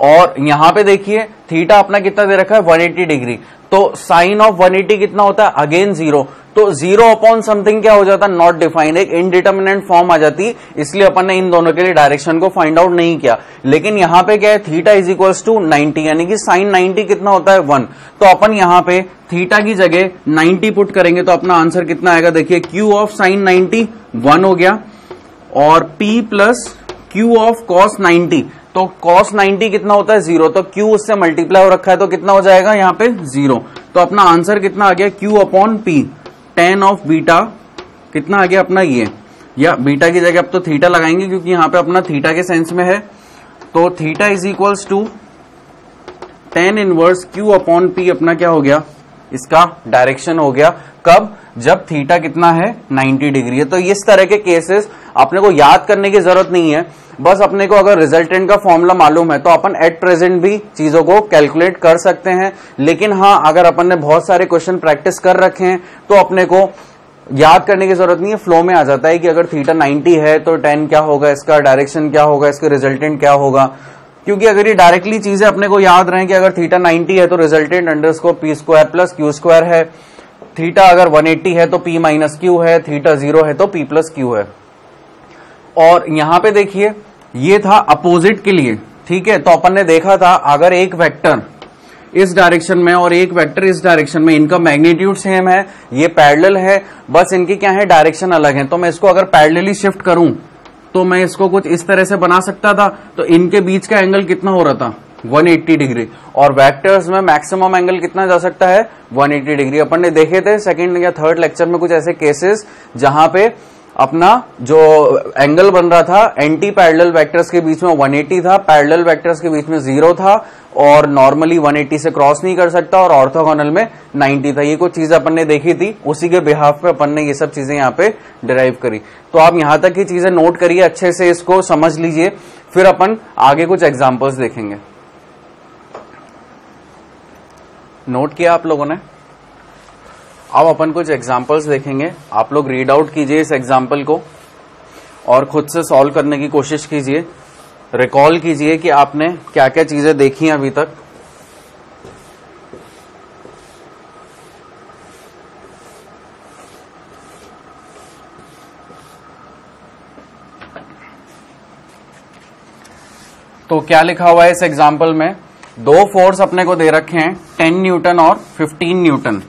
और यहां पे देखिए थीटा अपना कितना दे रखा है 180 डिग्री, तो साइन ऑफ 180 कितना होता है अगेन 0, तो 0 अपॉन समथिंग क्या हो जाता है, नॉट डिफाइंड, एक इनडिटर्मिनेंट फॉर्म आ जाती, इसलिए अपन ने इन दोनों के लिए डायरेक्शन को फाइंड आउट नहीं किया। लेकिन यहां पे क्या है, थीटा इज इक्वल्स टू 90, यानी कि साइन 90 कितना होता है 1, तो अपन यहां पे थीटा की जगह 90 पुट करेंगे तो अपना आंसर कितना आएगा, देखिए क्यू ऑफ साइन 90 1 हो गया, और p plus Q of cos 90, तो cos 90 कितना होता है 0, तो q उससे मल्टीप्लाई हो रखा है तो कितना हो जाएगा यहाँ पे 0। तो अपना आंसर कितना आ गया, q upon p, tan of beta कितना आ गया अपना ये, या बीटा की जगह अब तो थीटा लगाएंगे क्योंकि यहाँ पे अपना थीटा के सेंस में है, तो theta is equals to tan inverse q upon p अपना क्या हो गया, इसका डायरेक्शन हो गया। कब, जब थीटा कितना है 90 डिग्री है। तो इस तरह के केसेस अपने को याद करने की जरूरत नहीं है, बस अपने को अगर रिजल्टेंट का फॉर्मूला मालूम है तो अपन एट प्रेजेंट भी चीजों को कैलकुलेट कर सकते हैं। लेकिन हाँ, अगर अपन ने बहुत सारे क्वेश्चन प्रैक्टिस कर रखे हैं तो अपने को याद करने की जरूरत नहीं है, फ्लो में आ जाता है कि अगर थीटा 90 है तो tan क्या होगा, इसका डायरेक्शन क्या होगा, इसका रिजल्टेंट क्या होगा। क्योंकि अगर ये डायरेक्टली चीजें अपने को याद रहे कि अगर थीटा 90 है तो resultant underscore P square plus Q square है, थीटा अगर 180 है तो p माइनस क्यू है, थीटा 0 है तो p प्लस क्यू है। और यहां पे देखिए ये था अपोजिट के लिए, ठीक है। तो अपन ने देखा था अगर एक वेक्टर इस डायरेक्शन में और एक वेक्टर इस डायरेक्शन में, इनका मैग्नीट्यूड सेम है, ये पैरेलल है, बस इनकी क्या है डायरेक्शन अलग है, तो मैं इसको अगर पैरेलली शिफ्ट करूं तो मैं इसको कुछ इस तरह से बना सकता था। तो इनके बीच का एंगल कितना हो रहा था 180 डिग्री, और वेक्टर्स में मैक्सिमम एंगल कितना जा सकता है 180 डिग्री। अपन ने देखे थे सेकंड या थर्ड लेक्चर में कुछ ऐसे केसेस जहां पे अपना जो एंगल बन रहा था एंटी पैरेलल वेक्टर्स के बीच में 180 था, पैरेलल वेक्टर्स के बीच में 0 था, और नॉर्मली 180 से क्रॉस नहीं कर सकता, और ऑर्थोगोनल में 90 था। ये कुछ चीजें अपन ने देखी थी, उसी के बिहाफ पे अपन ने ये सब चीजें यहाँ पे डिराइव करी। तो आप यहां तक की चीजें नोट करिए, अच्छे से इसको समझ लीजिए, फिर अपन आगे कुछ एग्जाम्पल्स देखेंगे। नोट किया आप लोगों ने? अब अपन कुछ एग्जाम्पल्स देखेंगे, आप लोग रीड आउट कीजिए इस एग्जाम्पल को और खुद से सॉल्व करने की कोशिश कीजिए, रिकॉल कीजिए कि आपने क्या क्या चीजें देखी अभी तक। तो क्या लिखा हुआ है इस एग्जाम्पल में, दो फोर्स अपने को दे रखे हैं 10 न्यूटन और 15 Newton,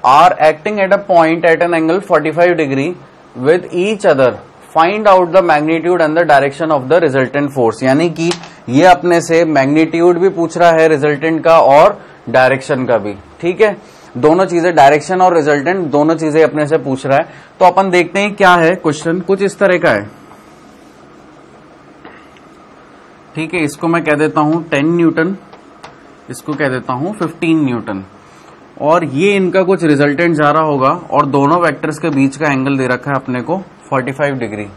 are acting at a point at an angle 45 degree with each other. Find out the magnitude and the direction of the resultant force. यानी कि ये अपने से मैग्नीट्यूड भी पूछ रहा है रिजल्टेंट का और डायरेक्शन का भी, ठीक है। दोनों चीजें, डायरेक्शन और रिजल्टेंट दोनों चीजें अपने से पूछ रहा है। तो अपन देखते हैं क्या है क्वेश्चन, कुछ इस तरह का है, ठीक है। इसको मैं कह देता हूं 10 न्यूटन, इसको कह देता हूं 15 न्यूटन, और ये इनका कुछ रिजल्टेंट जा रहा होगा, और दोनों वेक्टर्स के बीच का एंगल दे रखा है अपने को 45 degree,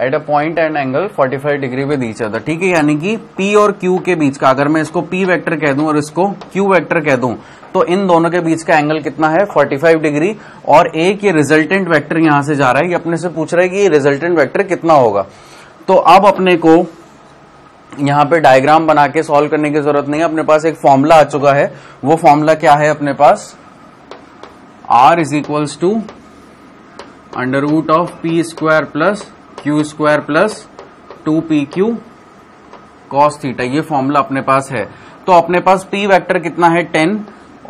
eight a point and angle 45 degree with each other, ठीक है। यानी कि P और Q के बीच का, अगर मैं इसको P वेक्टर कह दूं और इसको Q वेक्टर कह दूं, तो इन दोनों के बीच का एंगल कितना है 45 डिग्री, और एक ये रिजल्टेंट वेक्टर यहां से जा रहा है, ये अपने से पूछ रहा है कि ये रिजल्टेंट वेक्टर कितना होगा। तो अब अपने को यहां पे डायग्राम बना के सॉल्व करने की जरूरत नहीं है, अपने पास एक फॉर्मूला आ चुका है। वो फॉर्मूला क्या है अपने पास, R is equals to under root of P square plus Q square plus 2pq cos theta, ये फॉर्मूला अपने पास है। तो अपने पास P वेक्टर कितना है 10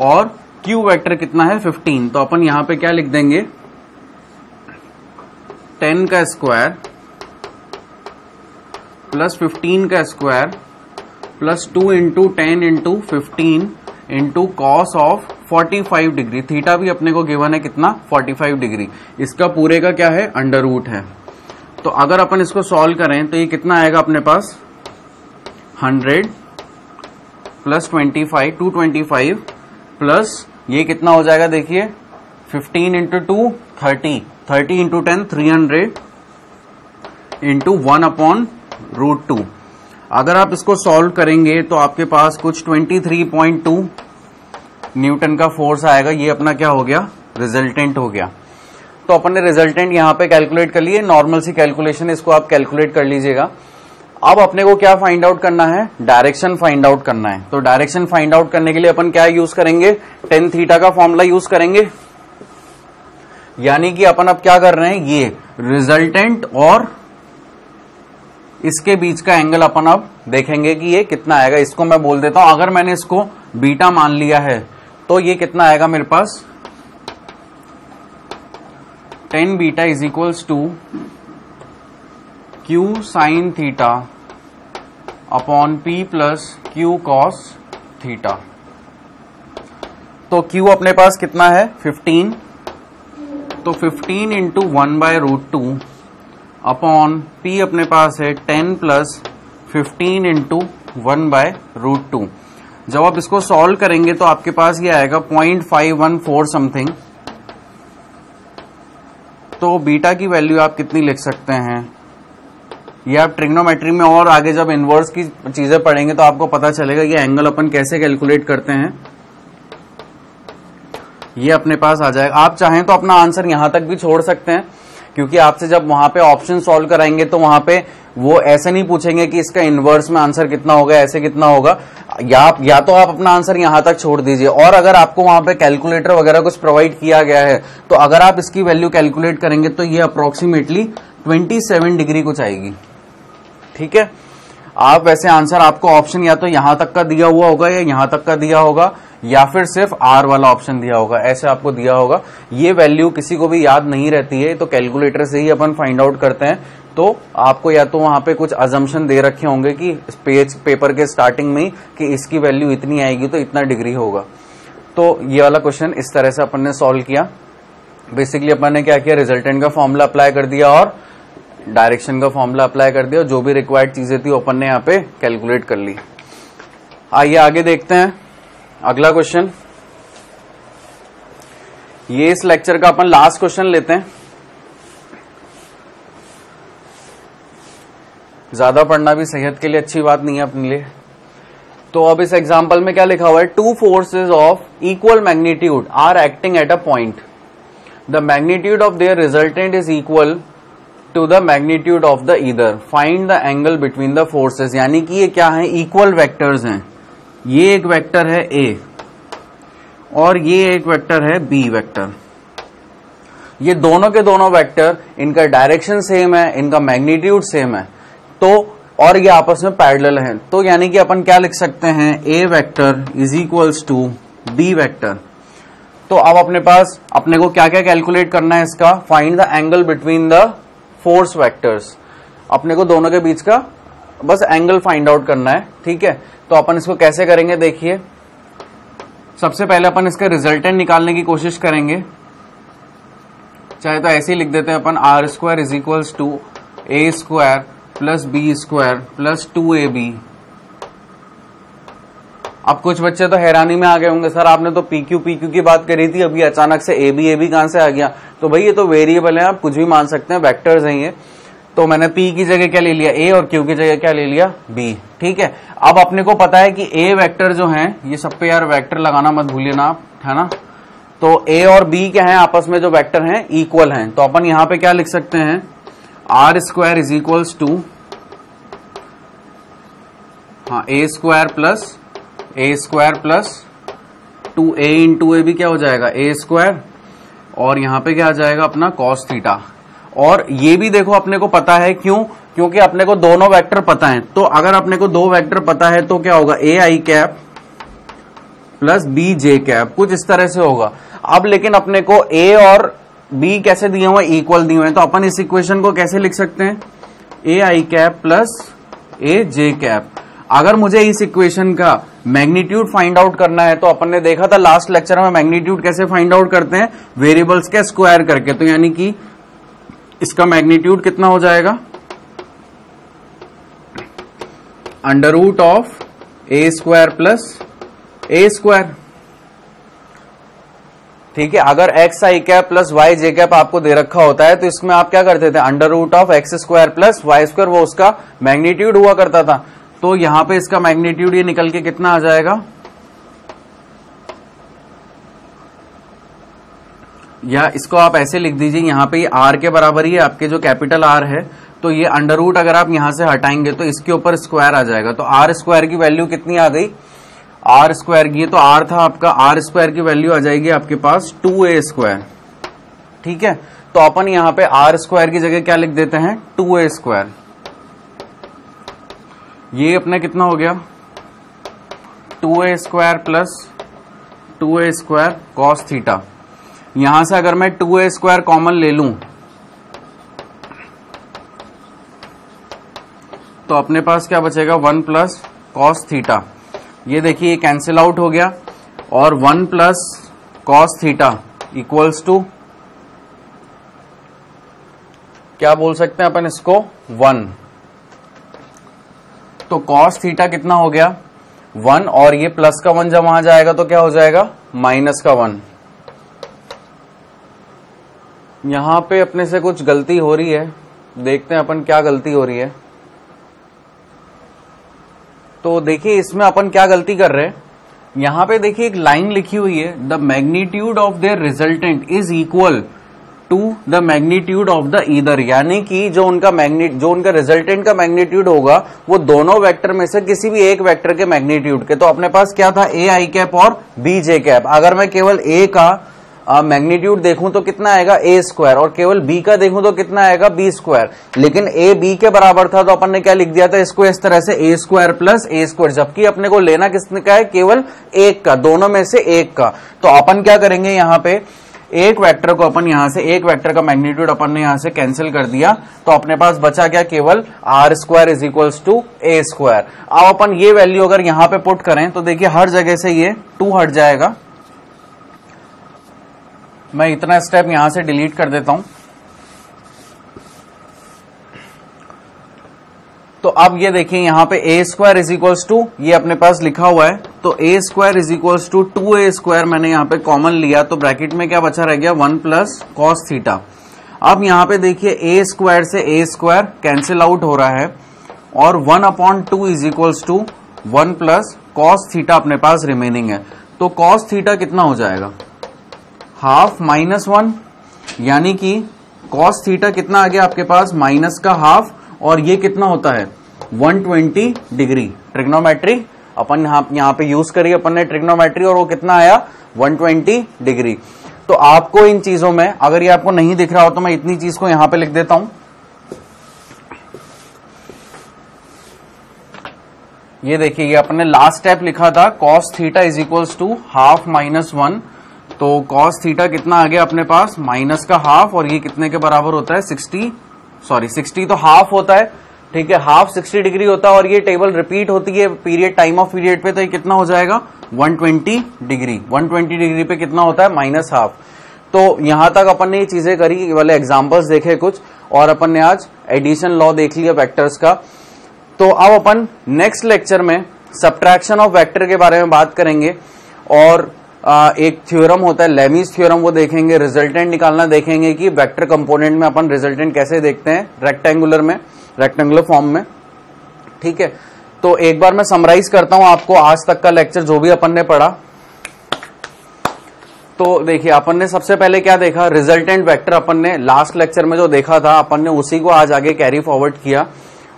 और Q वेक्टर कितना है 15, तो अपन यहां पे क्या लिख देंगे 10 का स्क्वायर प्लस 15 का square plus 2 into 10 into 15 into cos of 45 degree, theta भी अपने को गिवन है कितना 45 डिग्री, इसका पूरे का क्या है अंडर रूट है। तो अगर अपन इसको सॉल्व करें तो ये कितना आएगा अपने पास 100 प्लस 25 225 प्लस ये कितना हो जाएगा देखिए 15 इंटू 2 30 इंटू 10 300 इंटू 1/√2। अगर आप इसको सॉल्व करेंगे तो आपके पास कुछ 23.2 न्यूटन का फोर्स आएगा। ये अपना क्या हो गया रिजल्टेंट हो गया। तो अपन ने रिजल्टेंट यहां पे कैलकुलेट कर लिए, नॉर्मल सी कैलकुलेशन, इसको आप कैलकुलेट कर लीजिएगा। अब अपने को क्या फाइंड आउट करना है, डायरेक्शन फाइंड आउट करना है। तो डायरेक्शन फाइंड आउट करने के लिए अपन क्या यूज करेंगे, टेन थीटा का फॉर्मूला यूज करेंगे। यानी कि अपन अब क्या कर रहे हैं, ये रिजल्टेंट और इसके बीच का एंगल अपन अब देखेंगे कि ये कितना आएगा। इसको मैं बोल देता हूं, अगर मैंने इसको बीटा मान लिया है तो ये कितना आएगा मेरे पास 10 beta is equals to Q sine theta upon P plus Q cos theta. तो क्यू अपने पास कितना है 15, तो 15 इंटू 1/√2 अपॉन पी अपने पास है 10 प्लस 15 इंटू 1/√2। जब आप इसको सॉल्व करेंगे तो आपके पास ये आएगा 0.514 समथिंग। तो बीटा की वैल्यू आप कितनी लिख सकते हैं, ये आप ट्रिग्नोमेट्री में और आगे जब इनवर्स की चीजें पढ़ेंगे तो आपको पता चलेगा ये एंगल अपन कैसे कैलकुलेट करते हैं। ये अपने पास आ जाएगा। आप चाहें तो अपना आंसर यहां तक भी छोड़ सकते हैं क्योंकि आपसे जब वहां पे ऑप्शन सॉल्व कराएंगे तो वहां पे वो ऐसे नहीं पूछेंगे कि इसका इनवर्स में आंसर कितना होगा, ऐसे कितना होगा, या तो आप अपना आंसर यहां तक छोड़ दीजिए, और अगर आपको वहां पे कैलकुलेटर वगैरह कुछ प्रोवाइड किया गया है तो अगर आप इसकी वैल्यू कैलकुलेट करेंगे तो ये अप्रोक्सीमेटली 27 डिग्री कुछ आएगी। ठीक है, आप वैसे आंसर आपको ऑप्शन या तो यहां तक का दिया हुआ होगा या यहां तक का दिया होगा या फिर सिर्फ आर वाला ऑप्शन दिया होगा, ऐसे आपको दिया होगा। ये वैल्यू किसी को भी याद नहीं रहती है, तो कैलकुलेटर से ही अपन फाइंड आउट करते हैं। तो आपको या तो वहां पे कुछ अजम्पशन दे रखे होंगे कि पेपर के स्टार्टिंग में ही कि इसकी वैल्यू इतनी आएगी तो इतना डिग्री होगा। तो ये वाला क्वेश्चन इस तरह से अपन ने सॉल्व किया। बेसिकली अपन ने क्या किया, रिजल्टेंट का फॉर्मूला अप्लाई कर दिया और डायरेक्शन का फॉर्मूला अप्लाई कर दिया, जो भी रिक्वायर्ड चीजें थी अपन ने यहाँ पे कैलकुलेट कर ली। आइए आगे देखते हैं अगला क्वेश्चन। ये इस लेक्चर का अपन लास्ट क्वेश्चन लेते हैं। ज्यादा पढ़ना भी सेहत के लिए अच्छी बात नहीं है अपने लिए। तो अब इस एग्जांपल में क्या लिखा हुआ है, two forces of equal magnitude are acting at a point, the magnitude of their resultant is equal to the magnitude of the either, find the angle between the forces. यानी कि ये क्या है, इक्वल वेक्टर्स हैं। ये एक वेक्टर है ए और ये एक वेक्टर है बी वेक्टर। ये दोनों के दोनों वेक्टर, इनका डायरेक्शन सेम है, इनका मैग्नीट्यूड सेम है, तो और ये आपस में पैरेलल हैं। तो यानी कि अपन क्या लिख सकते हैं, A vector is equals to B vector. तो अब अपने पास अपने को क्या क्या कैलकुलेट करना है इसका, find the angle between the force vectors. अपने को दोनों के बीच का बस एंगल फाइंड आउट करना है। ठीक है, तो अपन इसको कैसे करेंगे, देखिए सबसे पहले अपन इसका रिजल्टेंट निकालने की कोशिश करेंगे। चाहे तो ऐसे ही लिख देते हैं अपन, R square is equals to A square plus B square plus 2ab। अब कुछ बच्चे तो हैरानी में आ गए होंगे, सर आपने तो पीक्यू की बात करी थी, अभी अचानक से ए बी कहां से आ गया। तो भाई ये तो वेरिएबल है, आप कुछ भी मान सकते हैं, वेक्टर्स हैं ये। तो मैंने पी की जगह क्या ले लिया, ए, और क्यू की जगह क्या ले लिया, बी। ठीक है, अब अपने को पता है कि ए वेक्टर जो है, ये सब पे यार वेक्टर लगाना मत भूलिए ना आप, है ना। तो ए और बी क्या है, आपस में जो वेक्टर हैं इक्वल हैं। तो अपन यहां पे क्या लिख सकते हैं, R square is equals to A square plus 2a into A भी क्या हो जाएगा, ए स्क्वायर, और यहां पे क्या आ जाएगा अपना कॉस थीटा। और ये भी देखो अपने को पता है, क्यों, क्योंकि अपने को दोनों वेक्टर पता है। तो अगर अपने को दो वेक्टर पता है तो क्या होगा, A I cap plus B J cap, कुछ इस तरह से होगा। अब लेकिन अपने को ए और बी कैसे दिए हुए, इक्वल दिए हुए हैं, तो अपन इस इक्वेशन को कैसे लिख सकते हैं, ए I cap plus A J cap. अगर मुझे इस इक्वेशन का मैग्नीट्यूड फाइंड आउट करना है तो अपन ने देखा था लास्ट लेक्चर में मैग्नीट्यूड कैसे फाइंड आउट करते हैं, वेरिएबल्स के स्क्वायर करके। तो यानी कि इसका मैग्नीट्यूड कितना हो जाएगा, under root of A square plus A square. ठीक है, अगर X I cap plus Y J cap आपको दे रखा होता है तो इसमें आप क्या करते थे, under root of X square plus Y square, वो उसका मैग्नीट्यूड हुआ करता था। तो यहां पे इसका मैग्नीट्यूड ये निकल के कितना आ जाएगा, या इसको आप ऐसे लिख दीजिए, यहां पे ये आर के बराबर ही है, आपके जो कैपिटल आर है, तो ये अंडर रूट अगर आप यहां से हटाएंगे तो इसके ऊपर स्क्वायर आ जाएगा। तो आर स्क्वायर की वैल्यू कितनी आ गई, आर स्क्वायर की, तो आर था आपका, आर स्क्वायर की वैल्यू आ जाएगी आपके पास 2a स्क्वायर। ठीक है, तो अपन यहां पे आर स्क्वायर की जगह क्या लिख देते हैं, 2a स्क्वायर। ये अपना कितना हो गया, 2a square plus 2a square cos theta. यहां से अगर मैं 2a स्क्वायर कॉमन ले लूं तो अपने पास क्या बचेगा, 1 प्लस कॉस थीटा। ये देखिए ये कैंसिल आउट हो गया, और 1 plus cos theta equals to क्या बोल सकते हैं अपन इसको, 1। तो कॉस थीटा कितना हो गया, 1, और ये प्लस का 1 जब वहां जाएगा तो क्या हो जाएगा, माइनस का 1। यहां पे अपने से कुछ गलती हो रही है, देखते हैं अपन क्या गलती हो रही है। तो देखिए इसमें अपन क्या गलती कर रहे हैं, यहां पे देखिए एक लाइन लिखी हुई है, the magnitude of their resultant is equal to the magnitude of the either, यानी कि जो उनका रिजल्टेंट का मैग्नीट्यूड होगा वो दोनों वेक्टर में से किसी भी एक वेक्टर के मैग्नीट्यूड के। तो अपने पास क्या था, ए आई कैप और बी जे कैप। अगर मैं केवल ए का मैग्नीट्यूड देखूं तो कितना आएगा ए स्क्वायर, और केवल बी का देखूं तो कितना आएगा बी स्क्वायर। लेकिन ए बी के बराबर था तो अपन ने क्या लिख दिया था इसको इस तरह से, ए स्क्वायर प्लस ए स्क्वायर, जबकि अपने को लेना किसने का है, केवल एक का, दोनों में से एक का। तो अपन क्या करेंगे, यहाँ पे एक वेक्टर को अपन यहां से, एक वेक्टर का मैग्नीट्यूड अपन ने यहां से कैंसिल कर दिया, तो अपने पास बचा क्या, केवल R square is equals to A square. अब अपन ये वैल्यू अगर यहां पे पुट करें तो देखिए हर जगह से ये 2 हट जाएगा। मैं इतना स्टेप यहां से डिलीट कर देता हूं। तो अब ये देखिए यहां पे A square is equals to, ये अपने पास लिखा हुआ है, तो A square is equals to 2a square मैंने यहां पे कॉमन लिया, तो ब्रैकेट में क्या बचा रह गया, 1 प्लस कॉस थीटा। अब यहां पे देखिए ए स्क्वायर से ए स्क्वायर कैंसिल आउट हो रहा है, और 1/2 is equals to 1 plus cos theta अपने पास रिमेनिंग है। तो कॉस थीटा कितना हो जाएगा, हाफ माइनस 1, यानी कि कॉस थीटा कितना आ गया आपके पास, माइनस का हाफ, और ये कितना होता है 120 डिग्री। ट्रिग्नोमेट्री अपन यहाँ पे यूज करिए अपन ने ट्रिग्नोमेट्री, और वो कितना आया 120 डिग्री। तो आपको इन चीजों में अगर ये आपको नहीं दिख रहा हो तो मैं इतनी चीज को यहां पे लिख देता हूं। ये देखिए ये अपने लास्ट स्टेप लिखा था cos theta is equals to half minus 1, तो कॉस थीटा कितना आ गया अपने पास, माइनस का हाफ, और ये कितने के बराबर होता है 60 तो हाफ होता है, ठीक है, हाफ 60 डिग्री होता है, और ये टेबल रिपीट होती है पीरियड, टाइम ऑफ पीरियड पे, तो ये कितना हो जाएगा 120 डिग्री। 120 डिग्री पे कितना होता है, माइनस हाफ। तो यहां तक अपन ने ये चीजें करी, वाले एग्जांपल्स देखे कुछ, और अपन ने आज एडिशन लॉ देख लिया वेक्टर्स का। तो अब अपन नेक्स्ट लेक्चर में सब्ट्रैक्शन ऑफ वेक्टर के बारे में बात करेंगे, और एक थ्योरम होता है लेमीज थ्योरम, वो देखेंगे, रिजल्टेंट निकालना देखेंगे कि वेक्टर कंपोनेंट में अपन रिजल्टेंट कैसे देखते हैं रेक्टेंगुलर फॉर्म में, ठीक है। तो एक बार मैं समराइज करता हूं आपको आज तक का लेक्चर जो भी अपन ने पढ़ा। तो देखिए अपन ने सबसे पहले क्या देखा, रिजल्टेंट वेक्टर अपन ने लास्ट लेक्चर में जो देखा था अपन ने उसी को आज आगे कैरी फॉरवर्ड किया।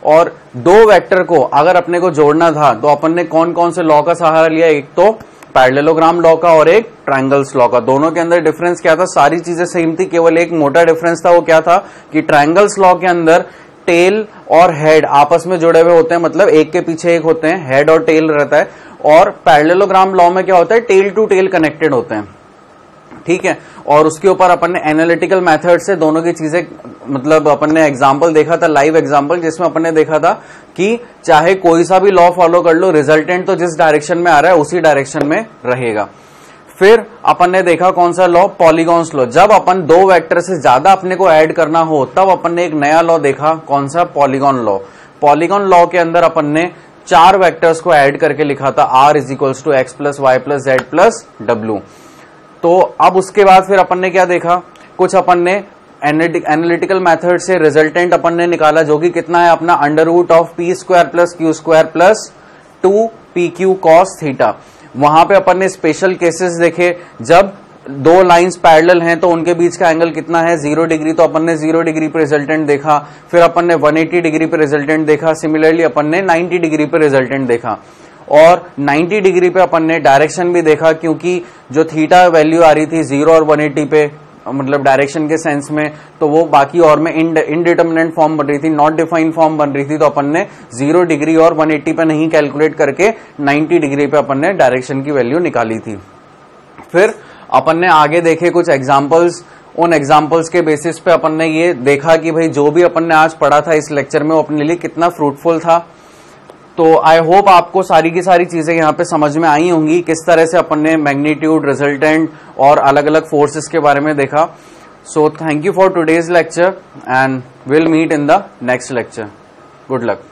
और दो वेक्टर को अगर अपने को जोड़ना था तो अपन ने कौन कौन से लॉ का सहारा लिया, एक तो पैरेललोग्राम लॉ का और एक ट्रायंगल्स लॉ का। दोनों के अंदर डिफरेंस क्या था, सारी चीजें सेम थी, केवल एक मोटा डिफरेंस था, वो क्या था कि ट्रायंगल्स लॉ के अंदर टेल और हेड आपस में जुड़े हुए होते हैं, मतलब एक के पीछे एक होते हैं, हेड और टेल रहता है। और पैरेललोग्राम लॉ में क्या होता है, टेल टू टेल कनेक्टेड होते हैं, ठीक है। और उसके ऊपर अपन ने एनालिटिकल मेथड से दोनों की चीजें, मतलब अपन ने एग्जांपल देखा था, लाइव एग्जांपल, जिसमें अपन ने देखा था कि चाहे कोई सा भी लॉ फॉलो कर लो, रिजल्टेंट तो जिस डायरेक्शन में आ रहा है उसी डायरेक्शन में रहेगा। फिर अपन ने देखा कौन सा लॉ, पॉलीगॉन्स लॉ। जब अपन दो वेक्टर से ज्यादा अपने को ऐड करना हो तब अपन ने एक नया लॉ देखा, कौन सा, पॉलीगॉन लॉ। पॉलीगॉन लॉ के अंदर अपन ने 4 वेक्टर्स को ऐड करके लिखा था, r is equals to X plus Y plus Z plus W. तो अब उसके बाद फिर अपन ने क्या देखा, कुछ अपन ने एनालिटिकल मेथड से रिजल्टेंट अपन ने निकाला, जो कि कितना है अपना under root of P square plus Q square plus 2pq cos theta. वहां पे अपन ने स्पेशल केसेस देखे, जब दो लाइंस पैरेलल हैं तो उनके बीच का एंगल कितना है, 0 डिग्री, तो अपन ने 0 डिग्री पे रिजल्टेंट देखा। फिर अपन ने 180 डिग्री पे रिजल्टेंट देखा। सिमिलरली अपन ने 90 डिग्री पे रिजल्टेंट देखा, और 90 डिग्री पे अपन ने डायरेक्शन भी देखा, क्योंकि जो थीटा वैल्यू आ रही थी 0 और 180 पे, मतलब डायरेक्शन के सेंस में, तो वो बाकी और में इनडिटर्मिनेंट फॉर्म बन रही थी, नॉट डिफाइंड फॉर्म बन रही थी। तो अपन ने 0 डिग्री और 180 पे नहीं कैलकुलेट करके 90 डिग्री पे अपन ने डायरेक्शन की वैल्यू निकाली थी। फिर अपन ने आगे देखे कुछ एग्जाम्पल्स, उन एग्जाम्पल्स के बेसिस पे अपन ने ये देखा कि भाई जो भी अपन ने आज पढ़ा था इस लेक्चर में वो अपने लिए कितना फ्रूटफुल था। तो आई होप आपको सारी की सारी चीजें यहाँ पे समझ में आई होंगी, किस तरह से अपन ने मैग्नीट्यूड, रिजल्टेंट और अलग अलग फोर्सेस के बारे में देखा। So thank you for today's lecture and will meet in the next lecture. Good luck.